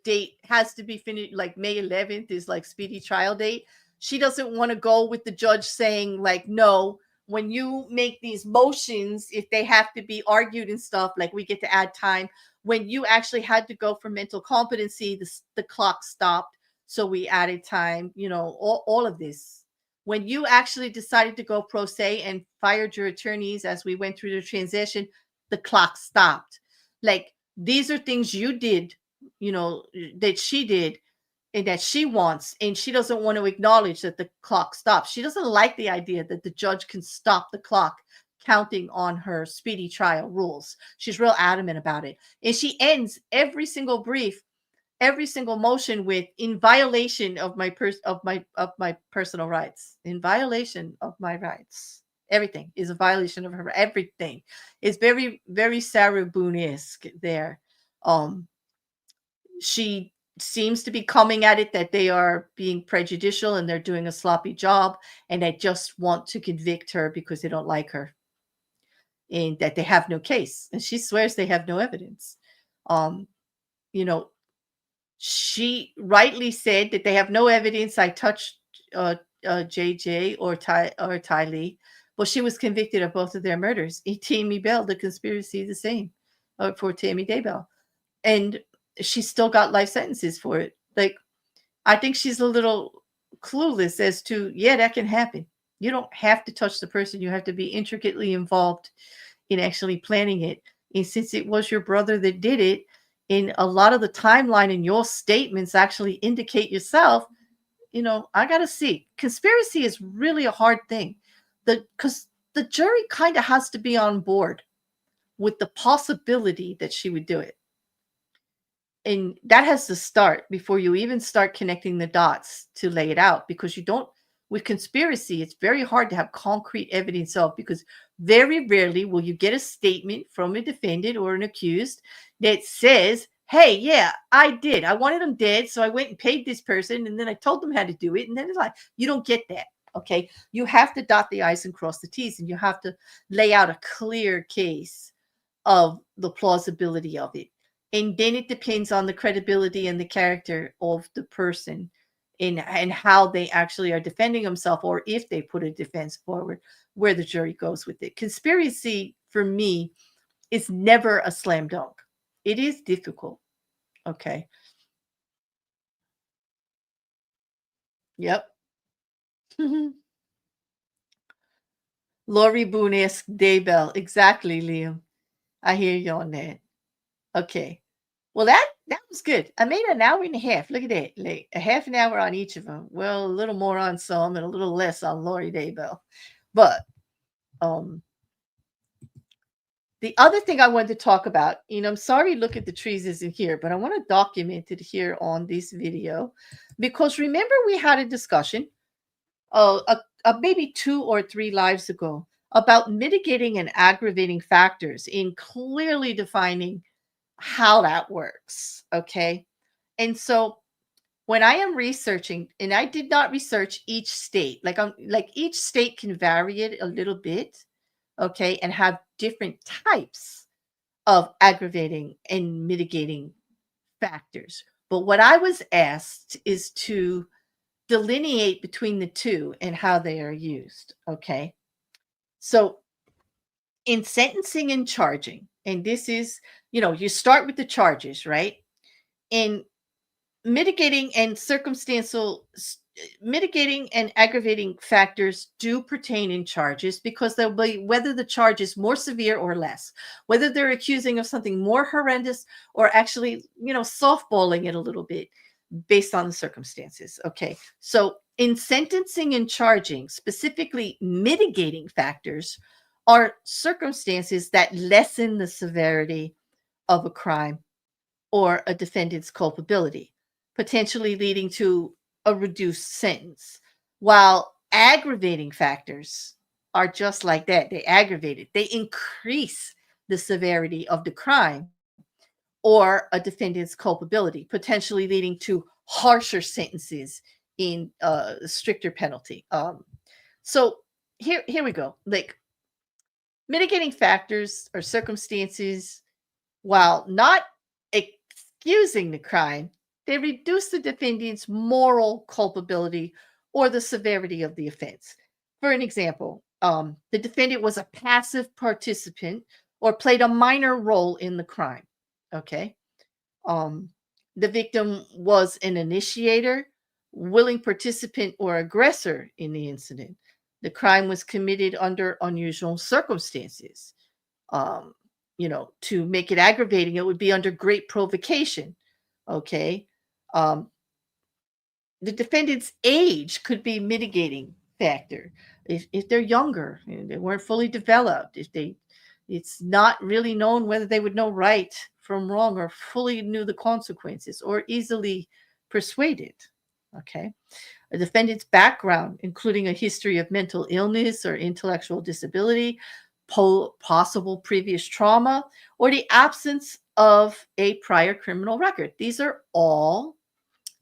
date has to be finished, like May 11th is like speedy trial date. She doesn't want to go with the judge saying, like, no, when you make these motions, if they have to be argued and stuff, like, we get to add time. When you actually had to go for mental competency, the clock stopped, so we added time. All of this. When you actually decided to go pro se and fired your attorneys as we went through the transition, the clock stopped. Like, these are things you did, that she did and that she wants, and she doesn't want to acknowledge that the clock stops. She doesn't like the idea that the judge can stop the clock counting on her speedy trial rules. She's real adamant about it. And she ends every single brief, every single motion with, in violation of my personal rights, in violation of my rights. Everything is a violation of her. Everything is very, very Sarah Boone-esque there. She seems to be coming at it that they are being prejudicial and they're doing a sloppy job, and they just want to convict her because they don't like her, and that they have no case. And she swears they have no evidence. You know, she rightly said that they have no evidence I touched JJ or Ty Lee, but she was convicted of both of their murders. Tammy Bell, the conspiracy, the same for Tammy Daybell, and she still got life sentences for it. Like, I think she's a little clueless as to, yeah, that can happen. You don't have to touch the person. You have to be intricately involved in actually planning it. And since it was your brother that did it, in a lot of the timeline in your statements actually indicate yourself, I got to see. Conspiracy is really a hard thing. Because the jury kind of has to be on board with the possibility that she would do it. And that has to start before you even start connecting the dots to lay it out, because with conspiracy, it's very hard to have concrete evidence of, because very rarely will you get a statement from a defendant or an accused that says, hey, yeah, I did. I wanted them dead, so I went and paid this person, and then I told them how to do it. And then it's like, you don't get that. Okay. You have to dot the I's and cross the T's, and you have to lay out a clear case of the plausibility of it. And then it depends on the credibility and the character of the person and how they actually are defending themselves, or if they put a defense forward, where the jury goes with it. Conspiracy, for me, is never a slam dunk. It is difficult. Okay. Yep. Lori Boone-esque Daybell. Exactly, Liam. I hear you on that. Okay. Well, that was good. I made an hour and a half. Look at that. Like a half an hour on each of them. Well, a little more on some and a little less on Lori Daybell. But the other thing I wanted to talk about, I'm sorry Look at the Trees isn't here, but I want to document it here on this video, because remember we had a discussion maybe 2 or 3 lives ago about mitigating and aggravating factors in clearly defining how that works. Okay. And so when I am researching, and I did not research each state, like each state can vary it a little bit, okay, and have different types of aggravating and mitigating factors. But what I was asked is to delineate between the two and how they are used. Okay. So in sentencing and charging, and this is, you start with the charges, right? In mitigating and mitigating and aggravating factors do pertain in charges because they'll be whether the charge is more severe or less, whether they're accusing of something more horrendous or actually, softballing it a little bit based on the circumstances. Okay. So in sentencing and charging, specifically mitigating factors are circumstances that lessen the severity of a crime or a defendant's culpability, potentially leading to a reduced sentence. While aggravating factors are just like that, they aggravate it, they increase the severity of the crime or a defendant's culpability, potentially leading to harsher sentences in stricter penalty. So here we go. Like mitigating factors or circumstances, while not excusing the crime, they reduce the defendant's moral culpability or the severity of the offense. For an example, the defendant was a passive participant or played a minor role in the crime. Okay. Um, the victim was an initiator, willing participant, or aggressor in the incident. The crime was committed under unusual circumstances. Um, to make it aggravating, it would be under great provocation. Okay. Um, the defendant's age could be mitigating factor. If they're younger and they weren't fully developed, it's not really known whether they would know right from wrong or fully knew the consequences or easily persuaded. Okay. A defendant's background, including a history of mental illness or intellectual disability, possible previous trauma, or the absence of a prior criminal record. These are all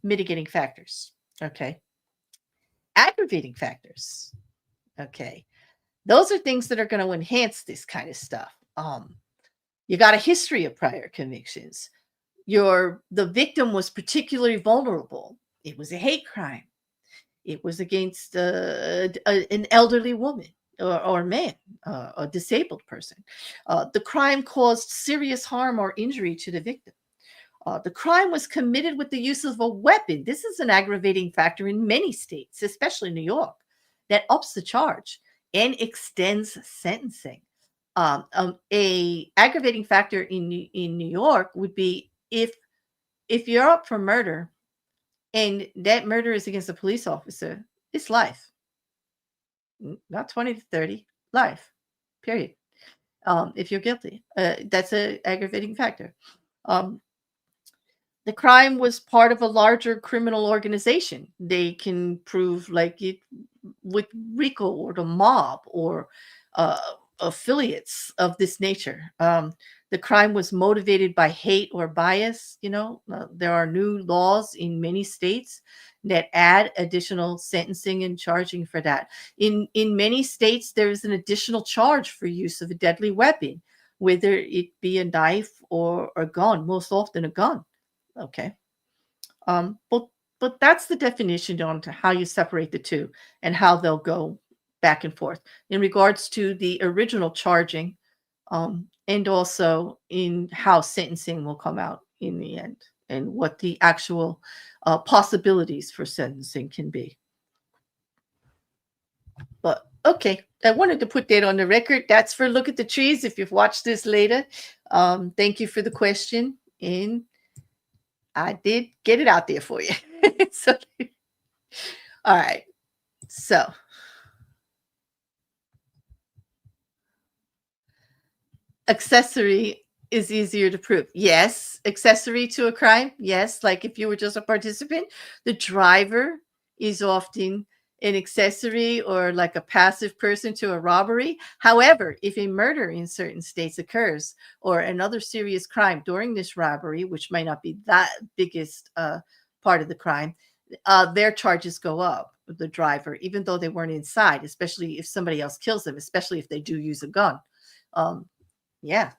mitigating factors. Okay. Aggravating factors. Okay. Those are things that are going to enhance this kind of stuff. You got a history of prior convictions. The victim was particularly vulnerable. It was a hate crime. It was against an elderly woman or man, a disabled person. The crime caused serious harm or injury to the victim. The crime was committed with the use of a weapon. This is an aggravating factor in many states, especially New York, that ups the charge and extends sentencing. A aggravating factor in New York would be if you're up for murder and that murder is against a police officer, it's life. Not 20 to 30, life, period. If you're guilty, that's an aggravating factor. The crime was part of a larger criminal organization. They can prove like it with RICO or the mob or uh, affiliates of this nature. The crime was motivated by hate or bias. There are new laws in many states that add additional sentencing and charging for that. In many states, there is an additional charge for use of a deadly weapon, whether it be a knife or a gun, most often a gun. Okay. But that's the definition on to how you separate the two and how they'll go back and forth in regards to the original charging, and also in how sentencing will come out in the end and what the actual possibilities for sentencing can be. But okay, I wanted to put that on the record. That's for Look at the Trees. If you've watched this later, thank you for the question. And I did get it out there for you. So, all right. So, accessory is easier to prove. Yes. Accessory to a crime. Yes. Like if you were just a participant, the driver is often an accessory or like a passive person to a robbery. However, if a murder in certain states occurs or another serious crime during this robbery, which might not be that biggest part of the crime, their charges go up with the driver, even though they weren't inside, especially if somebody else kills them, especially if they do use a gun. Yeah,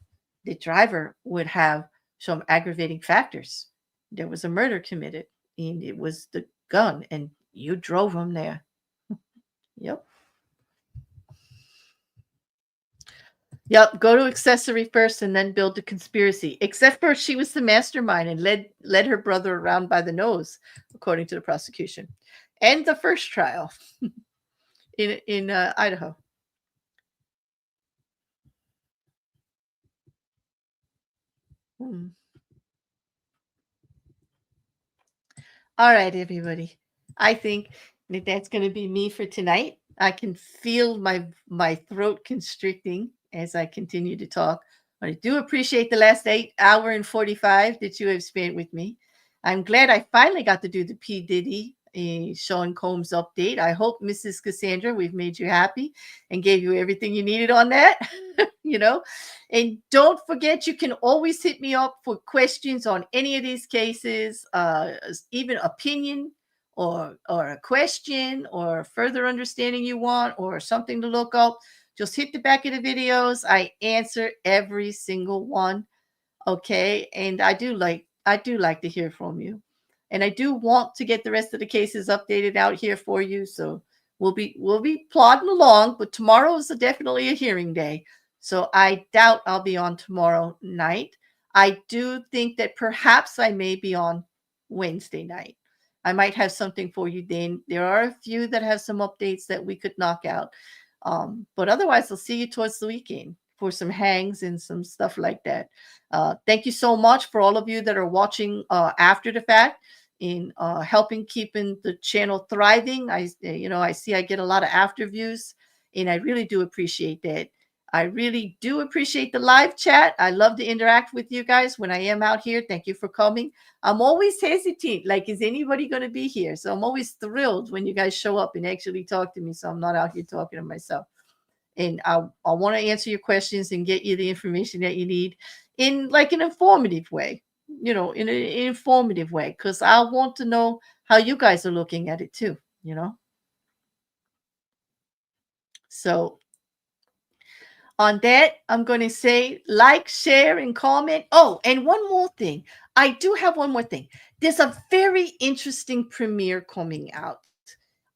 the driver would have some aggravating factors. There was a murder committed and it was the gun and you drove him there. Yep. Yep, go to accessory first and then build the conspiracy. Except for she was the mastermind and led her brother around by the nose, according to the prosecution, and the first trial in Idaho. Hmm. All right, everybody. I think that that's going to be me for tonight. I can feel my throat constricting as I continue to talk. But I do appreciate the last 8 hour and 45 that you have spent with me. I'm glad I finally got to do the P Diddy Sean Combs update. I hope, Mrs. Cassandra, we've made you happy and gave you everything you needed on that. you know, and don't forget, you can always hit me up for questions on any of these cases, even opinion or a question or further understanding you want or something to look up. Just hit the back of the videos. I answer every single one. Okay. And I do like to hear from you. And I do want to get the rest of the cases updated out here for you. So we'll be plodding along, but tomorrow is definitely a hearing day. So I doubt I'll be on tomorrow night. I do think that perhaps I may be on Wednesday night. I might have something for you then. There are a few that have some updates that we could knock out. But otherwise, I'll see you towards the weekend for some hangs and some stuff like that. Thank you so much for all of you that are watching after the fact in helping keeping the channel thriving. I see I get a lot of after views, and I really do appreciate that. I really do appreciate the live chat. I love to interact with you guys when I am out here. Thank you for coming. I'm always hesitant, like, is anybody going to be here? So I'm always thrilled when you guys show up and actually talk to me. So I'm not out here talking to myself. And I want to answer your questions and get you the information that you need in like an informative way, in an informative way, because I want to know how you guys are looking at it too. So on that, I'm going to say like, share, and comment. Oh, and one more thing. I do have one more thing. There's a very interesting premiere coming out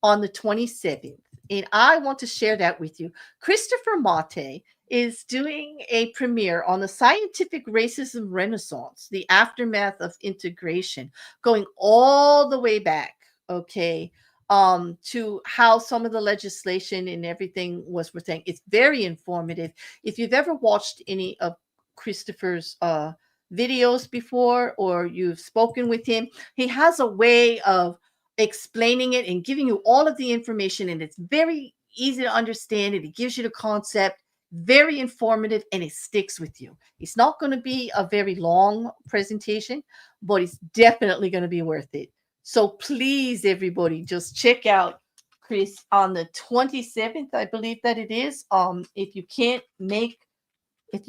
on the 27th, and I want to share that with you. Christopher Mate is doing a premiere on the scientific racism renaissance, the aftermath of integration, going all the way back, okay, to how some of the legislation and everything was for thing. It's very informative. If you've ever watched any of Christopher's videos before or you've spoken with him, he has a way of explaining it and giving you all of the information, and it's very easy to understand, and it gives you the concept, very informative, and it sticks with you. It's not going to be a very long presentation, but it's definitely going to be worth it. So please, everybody, just check out Chris on the 27th, I believe that it is. If you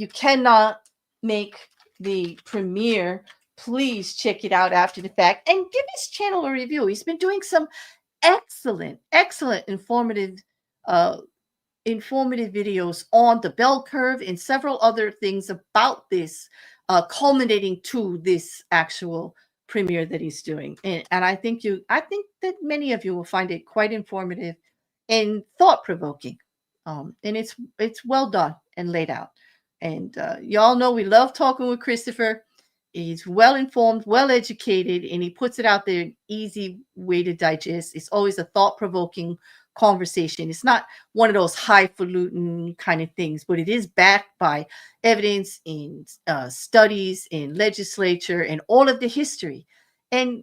cannot make the premiere, please check it out after the fact and give his channel a review. He's been doing some excellent uh, informative videos on the bell curve and several other things about this, culminating to this actual premiere that he's doing. And I think that many of you will find it quite informative and thought provoking. And it's well done and laid out. And y'all know we love talking with Christopher. He's well informed, well educated, and he puts it out there in easy way to digest. It's always a thought provoking conversation. It's not one of those highfalutin kind of things, but it is backed by evidence in studies in legislature and all of the history. And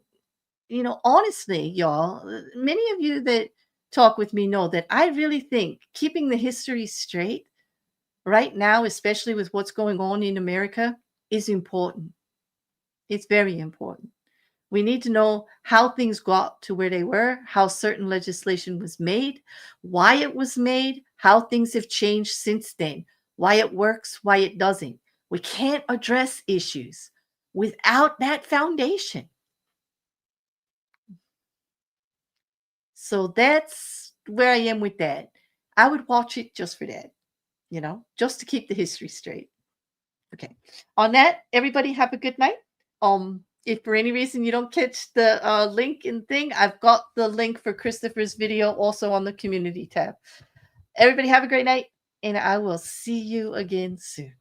honestly, y'all, many of you that talk with me know that I really think keeping the history straight right now, especially with what's going on in America, is important. It's very important. We need to know how things got to where they were, how certain legislation was made, why it was made, how things have changed since then, why it works, why it doesn't. We can't address issues without that foundation. So that's where I am with that. I would watch it just for that, just to keep the history straight. Okay. On that, everybody have a good night. If for any reason you don't catch the link and thing, I've got the link for Christopher's video also on the community tab. Everybody have a great night. and I will see you again soon.